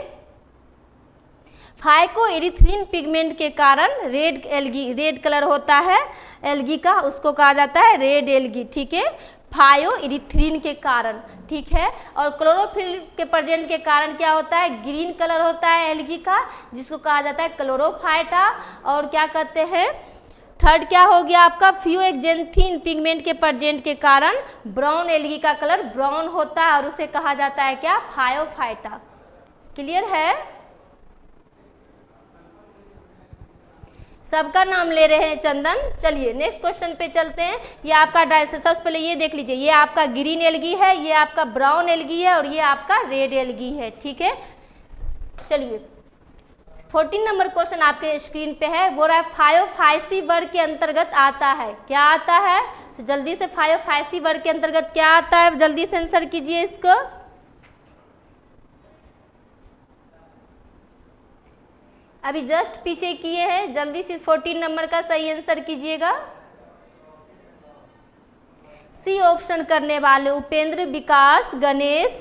फाइकोइरिथ्रिन पिगमेंट के कारण रेड कलर होता है एल्गी का, उसको कहा जाता है रेड एल्गी, ठीक है, फायोइरिथ्रिन के कारण, ठीक है। और क्लोरोफिल के प्रेजेंट के कारण क्या होता है? ग्रीन कलर होता है एल्गी का, जिसको कहा जाता है क्लोरोफाइटा। और क्या कहते हैं? 3rd क्या हो गया आपका? फ्यूएक्जेंथिन पिगमेंट के प्रेजेंट के कारण ब्राउन एल्गी का कलर ब्राउन होता है और उसे कहा जाता है क्या? फायोफाइटा। क्लियर है? सबका नाम ले रहे हैं चंदन। चलिए नेक्स्ट क्वेश्चन पे चलते हैं। ये आपका सबसे पहले ये देख लीजिए, ये आपका ग्रीन एल्गी है, ये आपका ब्राउन एल्गी है और ये आपका रेड एल्गी है, ठीक है। चलिए 14 नंबर क्वेश्चन आपके स्क्रीन पे है, वो रहा फायोफाइसी वर्ग के अंतर्गत आता है। क्या आता है? तो जल्दी से फायोफाइसी वर्ग के अंतर्गत क्या आता है, जल्दी से आंसर कीजिए इसको। अभी जस्ट पीछे किए हैं, जल्दी से 14 नंबर का सही आंसर कीजिएगा। सी ऑप्शन करने वाले उपेंद्र, विकास, गणेश,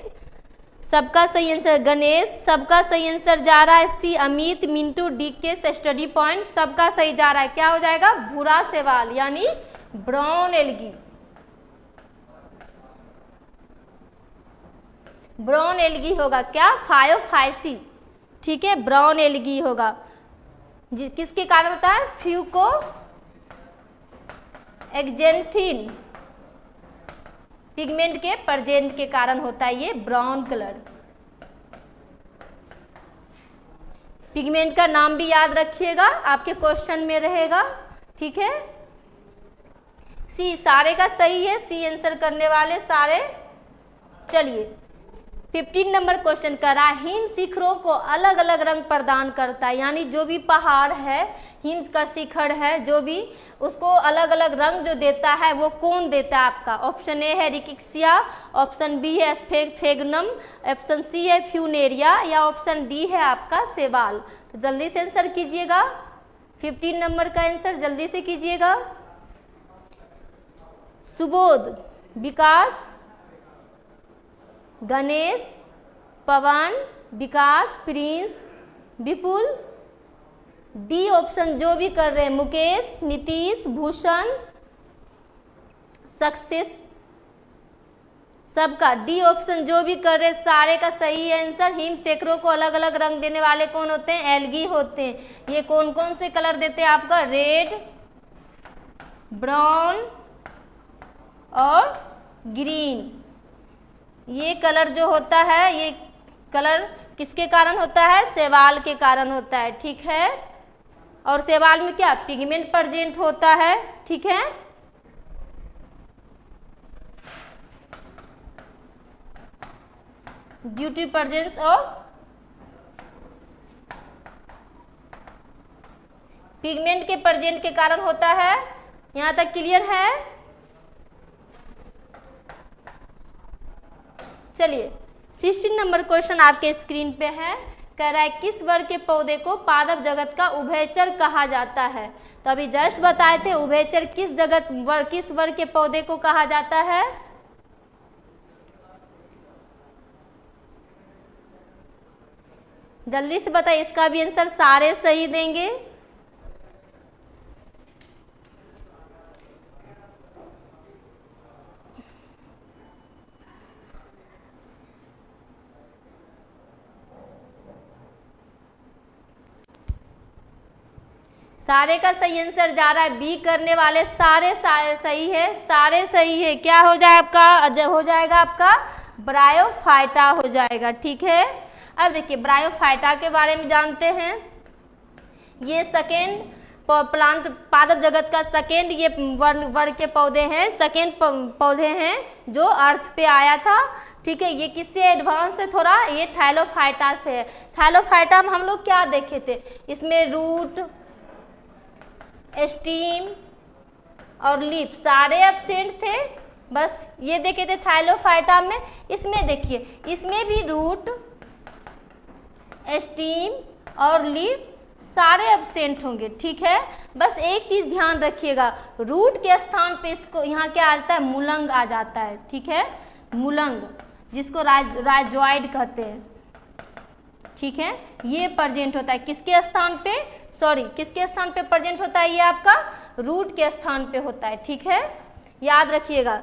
सबका सही आंसर गणेश, सबका सही आंसर जा रहा है C, Amit, Mintu, DK, study point, सबका सही जा रहा है। क्या हो जाएगा? भूरा शैवाल यानी ब्राउन एल्गी। ब्राउन एल्गी होगा, क्या, फायोफाइसी, ठीक है, ब्राउन एल्गी होगा। किसके कारण होता है, फ्यूको एक्जेंथिन पिगमेंट के प्रेजेंट के कारण होता है ये ब्राउन कलर। पिगमेंट का नाम भी याद रखिएगा, आपके क्वेश्चन में रहेगा, ठीक है। सी सारे का सही है, सी आंसर करने वाले सारे। चलिए 15 नंबर क्वेश्चन कर रहा है, हिम शिखरों को अलग अलग रंग प्रदान करता है, यानी जो भी पहाड़ है, हिम का शिखर है, जो भी उसको अलग अलग रंग जो देता है वो कौन देता है आपका। ऑप्शन ए है रिकिक्सिया, ऑप्शन बी है फेगनम, ऑप्शन सी है फ्यूनेरिया, या ऑप्शन डी है आपका सेवाल। तो जल्दी से आंसर कीजिएगा, 15 नंबर का आंसर जल्दी से कीजिएगा। सुबोध, विकास, गणेश, पवन, विकास, प्रिंस, विपुल, डी ऑप्शन जो भी कर रहे हैं, मुकेश, नीतीश, भूषण, सक्सेस, सबका डी ऑप्शन जो भी कर रहे सारे का सही है आंसर। हिम शेखरों को अलग अलग रंग देने वाले कौन होते हैं, एल्गी होते हैं। ये कौन कौन से कलर देते हैं आपका, रेड, ब्राउन और ग्रीन। ये कलर जो होता है, ये कलर किसके कारण होता है, शैवाल के कारण होता है, ठीक है। और शैवाल में क्या, पिगमेंट प्रेजेंट होता है, ठीक है। Due to presence of pigment के प्रेजेंट के कारण होता है। यहां तक क्लियर है। चलिए 16 नंबर क्वेश्चन आपके स्क्रीन पे है, कह रहा है किस वर्ग के पौधे को पादप जगत का उभयचर कहा जाता है। तो अभी जस्ट बताए थे उभयचर किस वर्ग के पौधे को कहा जाता है। जल्दी से बताइए, इसका भी आंसर सारे सही देंगे। सारे का सही आंसर जा रहा है, बी करने वाले सारे सही है, सारे सही है। क्या हो जाए आपका, हो जाएगा आपका ब्रायोफाइटा हो जाएगा, ठीक है। अब देखिए ब्रायोफाइटा के बारे में जानते हैं। ये सेकेंड प्लांट पादप जगत का सेकेंड ये वर्ग के पौधे हैं, सेकेंड पौधे हैं जो अर्थ पे आया था, ठीक है। ये किससे एडवांस है थोड़ा, ये थैलोफाइटा से है। थैलोफाइटा में हम लोग क्या देखे थे, इसमें रूट, स्टीम और लीफ सारे एब्सेंट थे, बस ये देखे थे थैलोफाइटा में। इसमें देखिए, इसमें भी रूट, स्टीम और लीफ सारे एब्सेंट होंगे, ठीक है। बस एक चीज ध्यान रखिएगा, रूट के स्थान पे इसको यहाँ क्या आ जाता है, मूलंग आ जाता है, ठीक है। मूलंग जिसको राइजोइड कहते हैं, ठीक है। ये प्रेजेंट होता है किसके स्थान पे, किसके स्थान पे प्रेजेंट होता है, ये आपका रूट के स्थान पे होता है, ठीक है। याद रखिएगा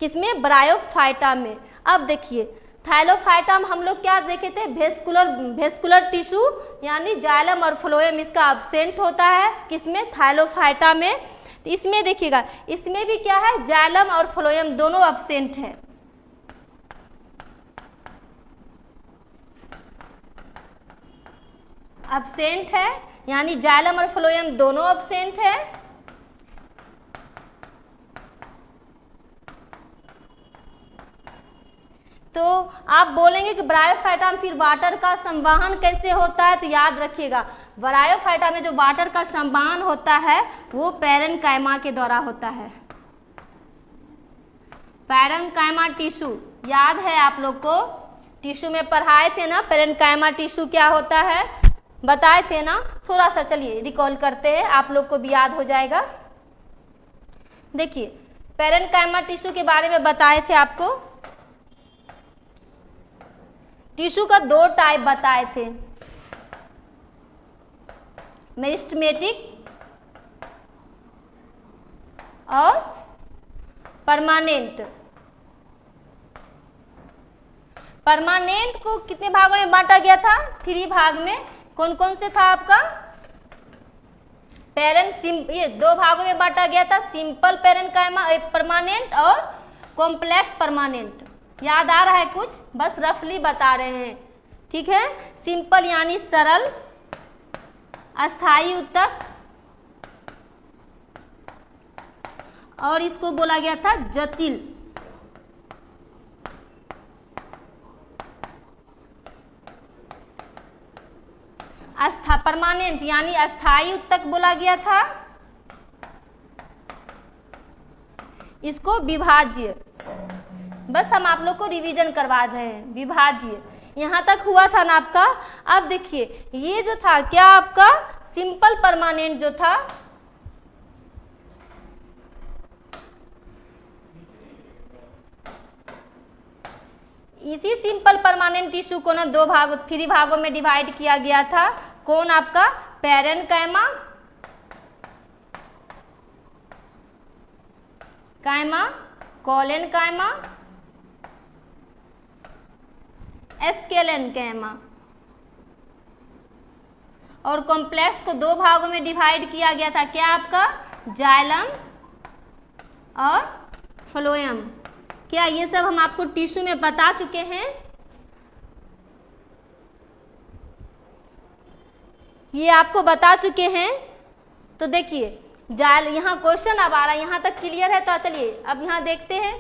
किसमें, ब्रायोफाइटा में। अब देखिए थैलोफाइटा में हम लोग क्या देखे थे, वेस्कुलर टिश्यू यानी जाइलम और फ्लोएम इसका एब्सेंट होता है, किसमें, थैलोफाइटा में। तो इसमें देखिएगा, इसमें भी क्या है, जाइलम और फ्लोएम दोनों एब्सेंट है, एब्सेंट है, यानी जाइलम और फ्लोएम दोनों एब्सेंट है। तो आप बोलेंगे कि ब्रायोफाइटा में फिर वाटर का संवहन कैसे होता है, तो याद रखिएगा ब्रायोफाइटा में जो वाटर का संवहन होता है वो पैरेन्काइमा के द्वारा होता है। पैरेन्काइमा टिश्यू याद है आप लोग को, टिश्यू में पढ़ाए थे ना, पैरेन्काइमा टिश्यू क्या होता है बताए थे ना। थोड़ा सा चलिए रिकॉल करते हैं, आप लोग को भी याद हो जाएगा। देखिए पैरेन्काइमा टिश्यू के बारे में बताए थे आपको, टिश्यू का दो टाइप बताए थे, मेरिस्टेमेटिक और परमानेंट। परमानेंट को कितने भागों में बांटा गया था? 3 भाग में। कौन कौन से था आपका? ये 2 भागों में बांटा गया था, सिंपल पैरेनकाइमा परमानेंट और कॉम्प्लेक्स परमानेंट। याद आ रहा है कुछ? बस रफली बता रहे हैं, ठीक है। सिंपल यानी सरल, अस्थायी ऊतक, और इसको बोला गया था जटिल। परमानेंट यानी अस्थायी ऊतक बोला गया था। इसको विभाज्य, बस हम आप लोग को रिवीजन करवा रहे हैं। विभाज्य यहां तक हुआ था ना आपका। अब देखिए ये जो था क्या आपका सिंपल परमानेंट जो था, इसी सिंपल परमानेंट टिश्यू को ना 3 भागों में डिवाइड किया गया था। कौन आपका? Parenchyma, collenchyma, sclerenchyma. और कॉम्प्लेक्स को 2 भागों में डिवाइड किया गया था। क्या आपका? जाइलम और फ्लोएम। क्या ये सब हम आपको टिश्यू में बता चुके हैं? ये आपको बता चुके हैं। तो देखिए यहाँ क्वेश्चन अब आ रहा है, यहाँ तक क्लियर है? तो चलिए अब यहाँ देखते हैं।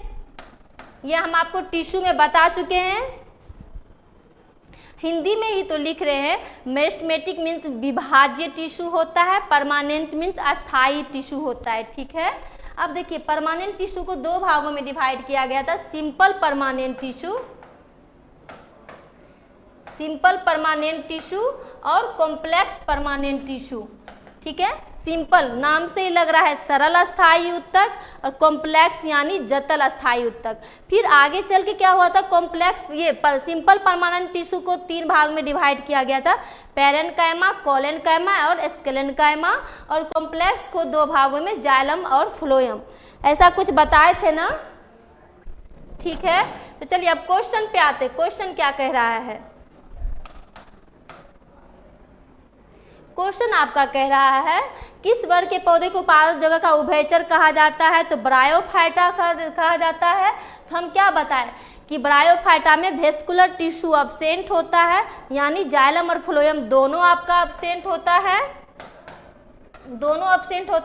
ये हम आपको टिश्यू में बता चुके हैं, हिंदी में ही तो लिख रहे हैं। मेरिस्टेमेटिक मीन्स विभाज्य टिश्यू होता है, परमानेंट मीन्स अस्थायी टिश्यू होता है, ठीक है। अब देखिए परमानेंट टिश्यू को 2 भागों में डिवाइड किया गया था, सिंपल परमानेंट टिश्यू और कॉम्प्लेक्स परमानेंट टिश्यू, ठीक है। सिंपल नाम से ही लग रहा है सरल अस्थायी ऊतक, और कॉम्प्लेक्स यानी जटिल अस्थायी ऊतक। फिर आगे चल के क्या हुआ था? कॉम्प्लेक्स सिंपल परमानेंट टिश्यू को 3 भाग में डिवाइड किया गया था, पैरेनकाइमा, कोलेनकाइमा और एस्केलेनकाइमा। और कॉम्प्लेक्स को 2 भागों में, जाइलम और फ्लोएम। ऐसा कुछ बताए थे ना, ठीक है। तो चलिए अब क्वेश्चन पे आते। क्वेश्चन क्या कह रहा है? क्वेश्चन आपका कह रहा है किस वर्ग के पौधे को पादप जगह का उभयचर कहा जाता है? तो ब्रायोफाइटा कहा जाता है। तो हम क्या बताएं कि ब्रायोफाइटा में वेस्कुलर टिश्यू अब्सेंट होता है, यानी जाइलम और फ्लोएम दोनों आपका अब्सेंट होता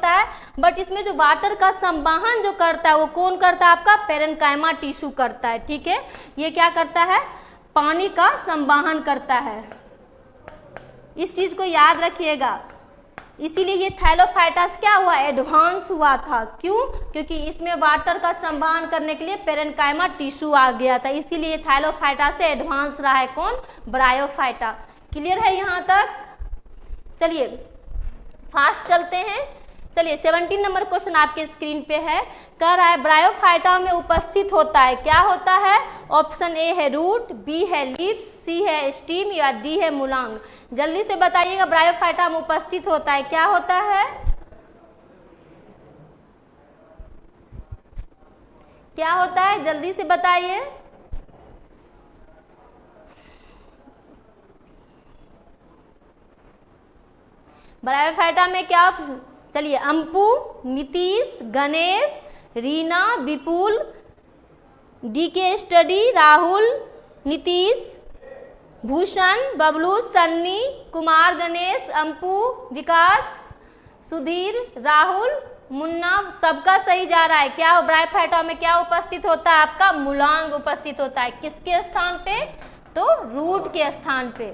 है, बट इसमें जो वाटर का संवहन जो करता है वो कौन करता है? आपका पैरेनकाइमा टिश्यू करता है, ठीक है। ये क्या करता है? पानी का संवहन करता है। इस चीज को याद रखिएगा। इसीलिए ये थैलोफाइटस क्या हुआ? एडवांस हुआ था। क्यों? क्योंकि इसमें वाटर का संवहन करने के लिए पैरेनकाइमा टिश्यू आ गया था, इसीलिए थैलोफाइटा से एडवांस रहा है। कौन? ब्रायोफाइटा। क्लियर है यहाँ तक? चलिए फास्ट चलते हैं। चलिए 17 नंबर क्वेश्चन आपके स्क्रीन पे है। कह रहा है ब्रायोफाइटा में उपस्थित होता है, क्या होता है? ऑप्शन ए है रूट, बी है लीव्स, सी है स्टीम या डी है मूलांग। जल्दी से बताइएगा ब्रायोफाइटा में उपस्थित होता है, क्या होता है? क्या होता है? जल्दी से बताइए। ब्रायोफाइटा में क्या? चलिए अंपु, नीतीश, गणेश, रीना, विपुल, डीके स्टडी, राहुल, नीतीश, भूषण, बबलू, सन्नी, कुमार, गणेश, अंपु, विकास, सुधीर, राहुल, मुन्ना, सबका सही जा रहा है। क्या ब्रायोफाइटा में क्या उपस्थित होता है? आपका मूलांग उपस्थित होता है। किसके स्थान पे? तो रूट के स्थान पे।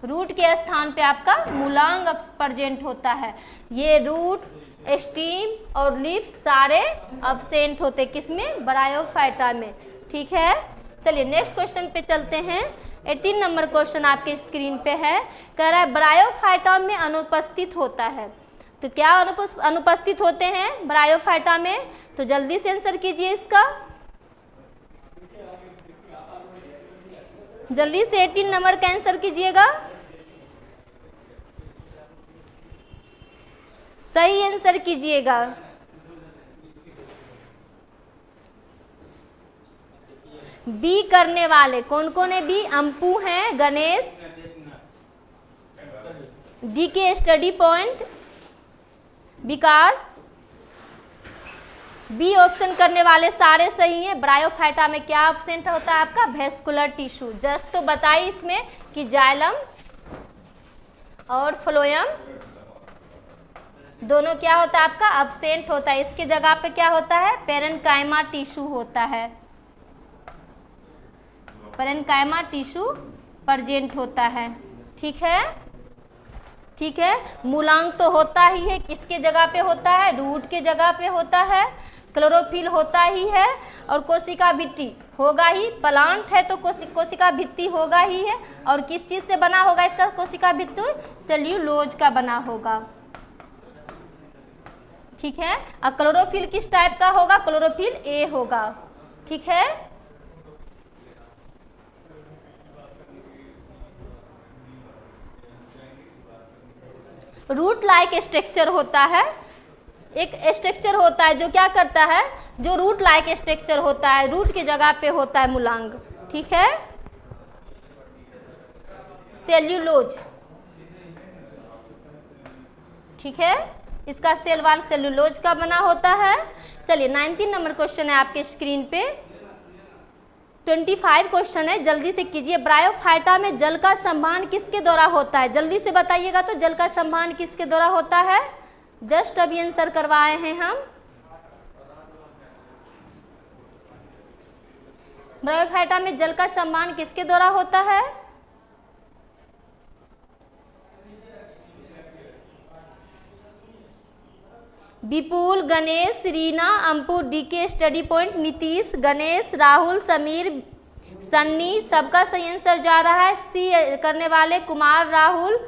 रूट के स्थान पे आपका मूलांग प्रेजेंट होता है। ये रूट, स्टीम और लीव्स सारे अब्सेंट होते किसमें? ब्रायोफाइटा में, ठीक है। चलिए नेक्स्ट क्वेश्चन पे चलते हैं। 18 नंबर क्वेश्चन आपके स्क्रीन पे है। कह रहा है ब्रायोफाइटा में अनुपस्थित होता है। तो क्या अनुपस्थित होते हैं ब्रायोफाइटा में? तो जल्दी से आंसर कीजिए इसका। जल्दी से 18 नंबर का आंसर कीजिएगा। सही आंसर कीजिएगा। बी करने वाले कौन कौन है? बी अंपु हैं, Ganesh, D K study point, विकास। बी ऑप्शन करने वाले सारे सही हैं। ब्रायोफाइटा में क्या एब्सेंट होता है आपका? Vascular tissue. जस्ट तो बताइए इसमें कि जाइलम और फ्लोएम दोनों क्या होता है आपका? एब्सेंट होता है। इसके जगह पे क्या होता है? पेरेन्काइमा टिश्यू होता है। पेरेन्काइमा टिश्यू प्रेजेंट होता है। ठीक है, ठीक है। मूलांग तो होता ही है, किसके जगह पे होता है? रूट के जगह पे होता है। क्लोरोफिल होता ही है और कोशिका भित्ति होगा ही। प्लांट है तो कोशिका भित्ति होगा ही है। और किस चीज से बना होगा इसका कोशिका भित्ति? सेल्यूलोज का बना होगा। ठीक है। और क्लोरोफिल किस टाइप का होगा? क्लोरोफिल ए होगा। ठीक है। रूट लाइक स्ट्रक्चर होता है। एक स्ट्रक्चर होता है जो क्या करता है? जो रूट लाइक स्ट्रक्चर होता है, रूट की जगह पे होता है मूलांग। ठीक है। सेल्यूलोज। ठीक है, इसका सेल वाल सेल्यूलोज का बना होता है। चलिए 19 नंबर क्वेश्चन है आपके स्क्रीन पे। 25 क्वेश्चन है, जल्दी से कीजिए। ब्रायोफाइटा में जल का संवहन किसके द्वारा होता है? जल्दी से बताइएगा तो जल का संवहन किसके द्वारा होता है? जस्ट अभी आंसर करवाए हैं हम। ब्रायोफाइटा में जल का संवहन किसके द्वारा होता है? Vipul, Ganesh, Reena, Ampu, DK study point, Nitish, Ganesh, Rahul, Sameer, Sunny. सबका सही आंसर जा रहा है। सी करने वाले कुमार, राहुल,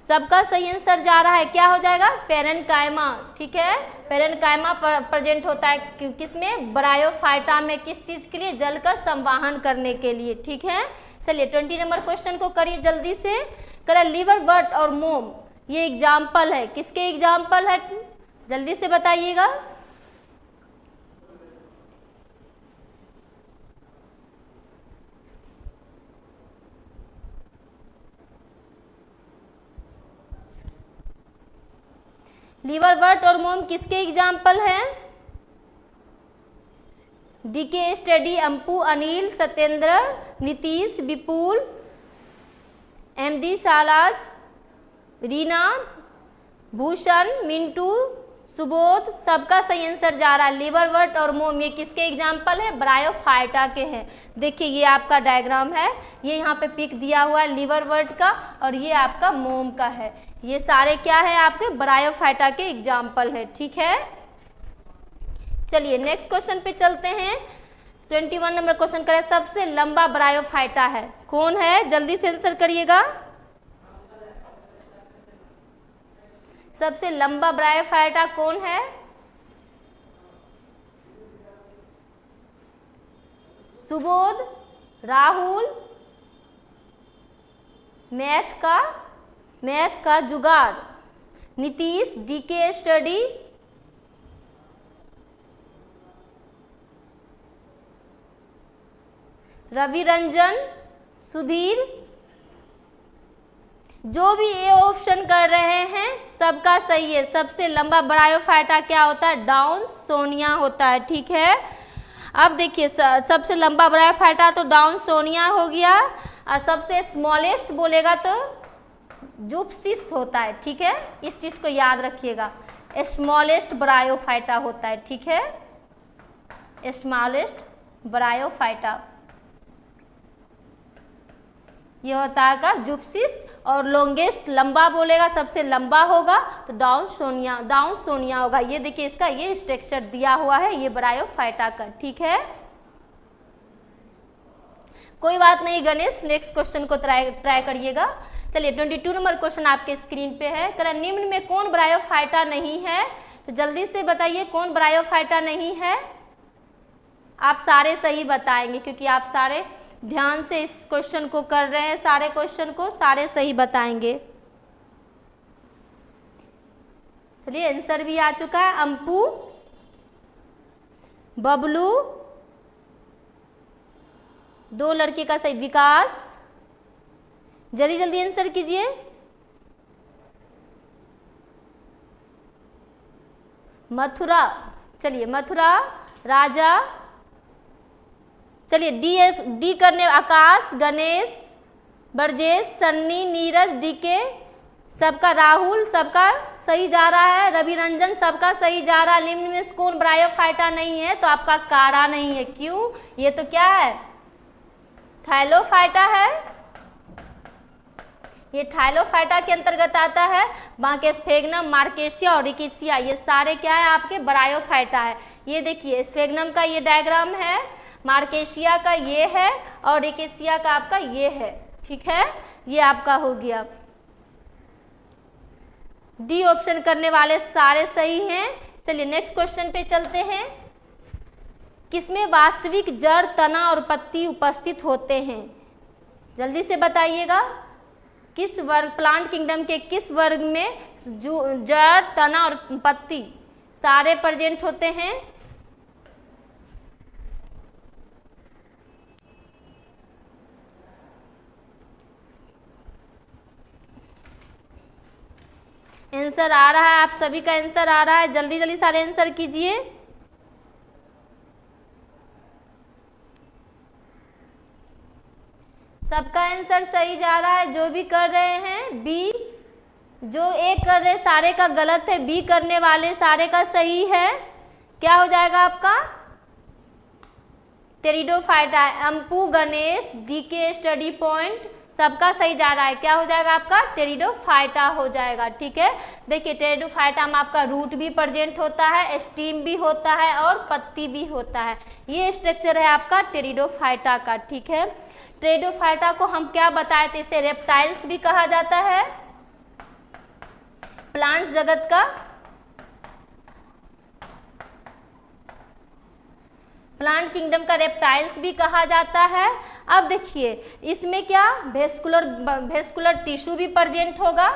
सबका सही आंसर जा रहा है। क्या हो जाएगा? पेरेन्काइमा। ठीक है, पेरेन्काइमा प्रेजेंट होता है किसमें? ब्रायोफाइटा में। किस चीज के लिए? जल का संवाहन करने के लिए। ठीक है। चलिए 20 नंबर क्वेश्चन को करिए जल्दी से। करें लिवर बर्ट और मोम, ये एग्जाम्पल है। किसके एग्जाम्पल है? जल्दी से बताइएगा। लिवर बर्ट और मोम किसके एग्जाम्पल हैं? डीके स्टडी, अंपु, अनिल, सत्येंद्र, नीतीश, विपुल, एमडी सालाज, रीना, भूषण, मिंटू, सुबोध। सबका सही आंसर जा रहा है। लिवर बर्ट और मोम ये किसके एग्जाम्पल है? ब्रायोफाइटा के हैं। देखिए ये आपका डायग्राम है, ये यहाँ पे पिक दिया हुआ है लिवर बर्ट का और ये आपका मोम का है। ये सारे क्या है? आपके ब्रायोफाइटा के एग्जाम्पल है। ठीक है। चलिए नेक्स्ट क्वेश्चन पे चलते हैं। 21 नंबर क्वेश्चन करें। सबसे लंबा ब्रायोफाइटा है कौन है? जल्दी से आंसर करिएगा। सबसे लंबा ब्रायोफाइटा कौन है? सुबोध, राहुल, मैथ का जुगाड़, नीतीश, डीके स्टडी, रवि रंजन, सुधीर। जो भी ए ऑप्शन कर रहे हैं सबका सही है। सबसे लंबा ब्रायोफाइटा क्या होता है? डाउनसोनिया होता है। ठीक है। अब देखिए सबसे लंबा ब्रायोफाइटा तो डाउनसोनिया हो गया और सबसे स्मॉलेस्ट बोलेगा तो जुप्सिस होता है। ठीक है, इस चीज को याद रखिएगा। स्मॉलेस्ट ब्रायोफाइटा होता है। ठीक है, स्मॉलेस्ट ब्रायोफाइटा ये होता है का जुप्सिस। और लॉन्गेस्ट लंबा बोलेगा सबसे लंबा होगा तो डाउनसोनिया होगा। ये देखिए इसका ये स्ट्रक्चर दिया हुआ है ये ब्रायोफाइटा का। ठीक है, कोई बात नहीं गणेश, नेक्स्ट क्वेश्चन को ट्राई करिएगा। चलिए 22 नंबर क्वेश्चन आपके स्क्रीन पे है। करें निम्न में कौन ब्रायोफाइटा नहीं है? तो जल्दी से बताइए कौन ब्रायोफाइटा नहीं है। आप सारे सही बताएंगे क्योंकि आप सारे ध्यान से इस क्वेश्चन को कर रहे हैं। सारे क्वेश्चन को सारे सही बताएंगे। चलिए आंसर भी आ चुका है। अंपु, बबलू, दो लड़के का सही, विकास, जल्दी जल्दी आंसर कीजिए। मथुरा, चलिए मथुरा, राजा, चलिए डी करने, आकाश, गणेश, ब्रजेश, सन्नी, नीरज, डीके, सबका, राहुल सबका सही जा रहा है, रवि रंजन सबका सही जा रहा है। निम्न में कौन ब्रायोफाइटा नहीं है? तो आपका कारा नहीं है। क्यों? ये तो क्या है? थाइलोफाइटा है, ये थाइलोफाइटा के अंतर्गत आता है। बाकी स्फेग्नम, मार्केशिया और रिकेशिया ये सारे क्या है? आपके ब्रायोफाइटा है। ये देखिए स्फेग्नम का ये डायग्राम है, मार्केशिया का ये है और रिकेशिया का आपका ये है। ठीक है, ये आपका हो गया। डी ऑप्शन करने वाले सारे सही हैं। चलिए नेक्स्ट क्वेश्चन पे चलते हैं। किसमें वास्तविक जड़, तना और पत्ती उपस्थित होते हैं? जल्दी से बताइएगा, किस वर्ग, प्लांट किंगडम के किस वर्ग में जड़, तना और पत्ती सारे प्रेजेंट होते हैं? आंसर आ रहा है, आप सभी का आंसर आ रहा है, जल्दी जल्दी सारे आंसर कीजिए। सबका आंसर सही जा रहा है, जो भी कर रहे हैं। बी, जो ए कर रहे सारे का गलत है, बी करने वाले सारे का सही है। क्या हो जाएगा आपका? Pteridophyta, Ampu, Ganesh, DK, study point सबका सही जा रहा है। क्या हो जाएगा आपका? टेरिडोफाइटा हो जाएगा। ठीक है, देखिए टेरिडोफाइटा में आपका रूट भी प्रेजेंट होता है, स्टीम भी होता है और पत्ती भी होता है। ये स्ट्रक्चर है आपका टेरिडोफाइटा का। ठीक है, टेरिडोफाइटा को हम क्या बताए थे? इसे रेप्टाइल्स भी कहा जाता है, प्लांट जगत का, प्लांट किंगडम का रेप्टाइल्स भी कहा जाता है। अब देखिए इसमें क्या वेस्कुलर टिश्यू भी प्रेजेंट होगा,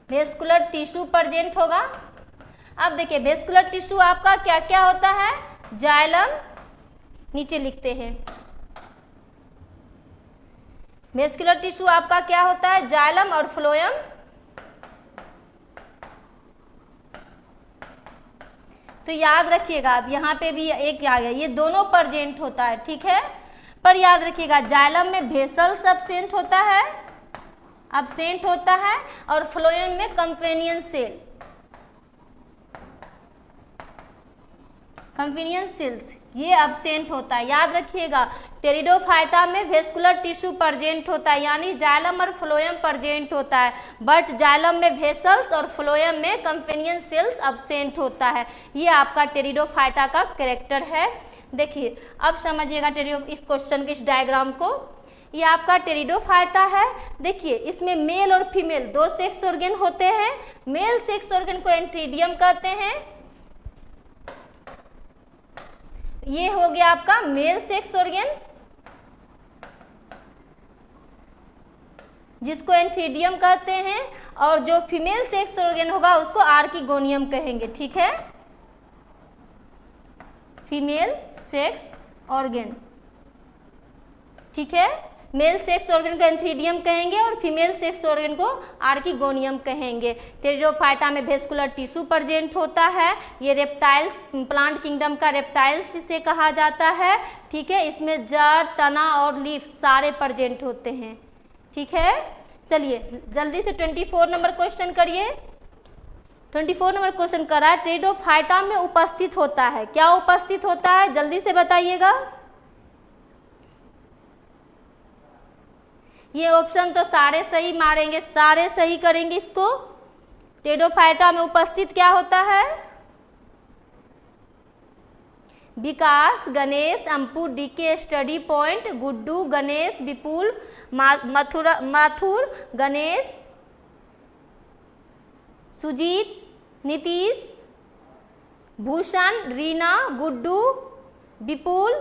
वेस्कुलर टिश्यू प्रेजेंट होगा। अब देखिए वेस्कुलर टिश्यू आपका क्या क्या होता है? जाइलम, नीचे लिखते हैं, वेस्कुलर टिश्यू आपका क्या होता है? जाइलम और फ्लोएम। तो याद रखिएगा, अब यहाँ पे भी एक आ गया, ये दोनों प्रेजेंट होता है। ठीक है, पर याद रखिएगा जाइलम में वेसल्स एब्सेंट होता है, एब्सेंट होता है, और फ्लोएम में कंपेनियन सेल, कंपेनियन सेल्स ये एब्सेंट होता है। याद रखिएगा टेरिडोफाइटा में वेस्कुलर टिश्यू प्रेजेंट होता है, यानी जाइलम और फ्लोएम प्रेजेंट होता है, बट जाइलम में वेसल्स और फ्लोएम में कंपेनियन सेल्स एब्सेंट होता है। ये आपका टेरिडोफाइटा का कैरेक्टर है। देखिए अब समझिएगा इस क्वेश्चन के इस डायग्राम को। ये आपका टेरिडोफाइटा है। देखिए इसमें मेल और फीमेल दो सेक्स ऑर्गन होते हैं। मेल सेक्स ऑर्गन को एंट्रीडियम कहते हैं। ये हो गया आपका मेल सेक्स ऑर्गन, जिसको एंथीडियम कहते हैं, और जो फीमेल सेक्स ऑर्गन होगा उसको आर्किगोनियम कहेंगे। ठीक है, फीमेल सेक्स ऑर्गन। ठीक है, मेल सेक्स ऑर्गन को एंथीडियम कहेंगे और फीमेल सेक्स ऑर्गन को आर्किगोनियम कहेंगे। टेरिडोफाइटा में वेस्कुलर टिश्यू प्रेजेंट होता है। ये रेप्टाइल्स, प्लांट किंगडम का रेप्टाइल्स इसे कहा जाता है। ठीक है, इसमें जड़, तना और लीफ सारे प्रेजेंट होते हैं। ठीक है, चलिए जल्दी से 24 नंबर क्वेश्चन करिए। 24 नंबर क्वेश्चन कर रहा है टेरिडोफाइटा में उपस्थित होता है। क्या उपस्थित होता है? जल्दी से बताइएगा। ये ऑप्शन तो सारे सही मारेंगे, सारे सही करेंगे इसको। टेरिडोफाइटा में उपस्थित क्या होता है? Vikas, Ganesh, Ampu, DK, study point, Guddu, Ganesh, Vipul, Mathur, Ganesh, Sujeet, Nitish, Bhushan, Reena, Guddu, Vipul,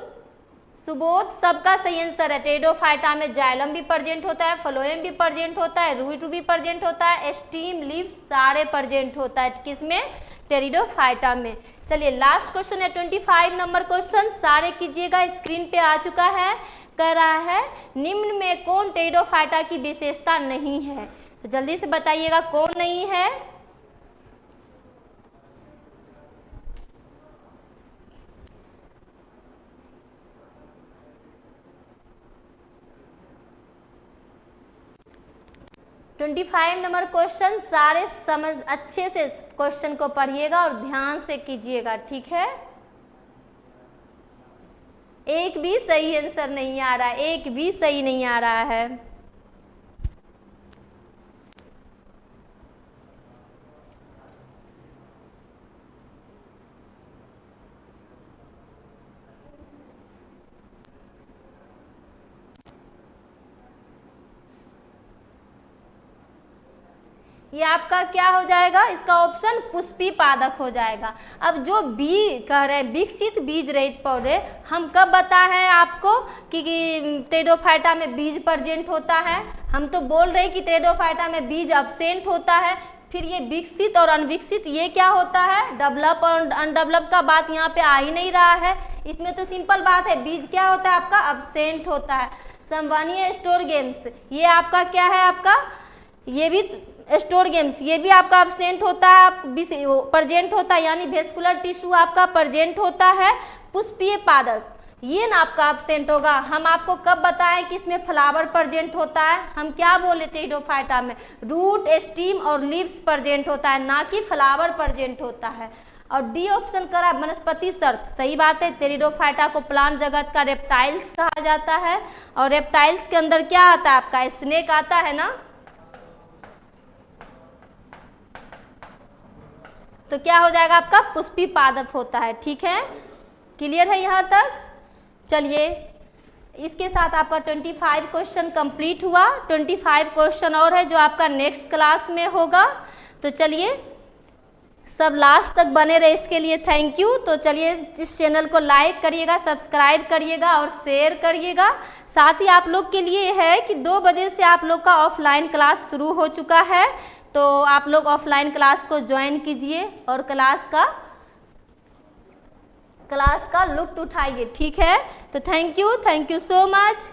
Subodh सबका सही आंसर है। टेरिडोफाइटा में जाइलम भी प्रेजेंट होता है, फ्लोएम भी प्रेजेंट होता है, रूट भी प्रेजेंट होता है, स्टीम, लीफ सारे प्रेजेंट होता है। किसमें? टेरिडोफाइटा में। चलिए लास्ट क्वेश्चन है 25 नंबर क्वेश्चन, सारे कीजिएगा, स्क्रीन पे आ चुका है। कह रहा है निम्न में कौन टेरिडोफाइटा की विशेषता नहीं है, तो जल्दी से बताइएगा कौन नहीं है। ट्वेंटी 25 नंबर क्वेश्चन, सारे समझ अच्छे से क्वेश्चन को पढ़िएगा और ध्यान से कीजिएगा, ठीक है। एक भी सही आंसर नहीं आ रहा है, एक भी सही नहीं आ रहा है। ये आपका क्या हो जाएगा, इसका ऑप्शन पुष्पी पादप हो जाएगा। अब जो बी कह रहे हैं विकसित बीज रहित पौधे, हम कब बताएं आपको कि टेरिडोफाइटा में बीज प्रेजेंट होता है। हम तो बोल रहे हैं कि टेरिडोफाइटा में बीज अब्सेंट होता है, फिर ये विकसित और अनविकसित ये क्या होता है, डेवलप और अनडेवलप का बात यहाँ पे आ ही नहीं रहा है। इसमें तो सिंपल बात है, बीज क्या होता है आपका, अब्सेंट होता है। संवहनीय स्टोर गेम्स ये आपका क्या है, आपका ये भी स्टोर गेम्स ये भी आपका अब्सेंट होता है, प्रेजेंट होता है, यानी वेस्कुलर टिश्यू आपका प्रेजेंट होता है। पुष्पीय पादप ये ना आपका अब्सेंट होगा। हम आपको कब बताएं कि इसमें फ्लावर प्रेजेंट होता है, हम क्या बोले टेरिडोफाइटा में रूट, स्टीम और लीव्स प्रेजेंट होता है, ना कि फ्लावर प्रेजेंट होता है। और डी ऑप्शन करा वनस्पति सर्प, सही बात है। टेरिडोफाइटा को प्लांट जगत का रेप्टाइल्स कहा जाता है, और रेप्टाइल्स के अंदर क्या आता है आपका, स्नेक आता है ना। तो क्या हो जाएगा आपका, पुष्पी पादप होता है, ठीक है। क्लियर है यहाँ तक। चलिए इसके साथ आपका 25 क्वेश्चन कंप्लीट हुआ। 25 क्वेश्चन और है जो आपका नेक्स्ट क्लास में होगा। तो चलिए सब लास्ट तक बने रहे, इसके लिए थैंक यू। तो चलिए इस चैनल को लाइक करिएगा, सब्सक्राइब करिएगा और शेयर करिएगा। साथ ही आप लोग के लिए है कि 2 बजे से आप लोग का ऑफलाइन क्लास शुरू हो चुका है, तो आप लोग ऑफलाइन क्लास को ज्वाइन कीजिए और क्लास का लुत्फ उठाइए, ठीक है। तो थैंक यू सो मच।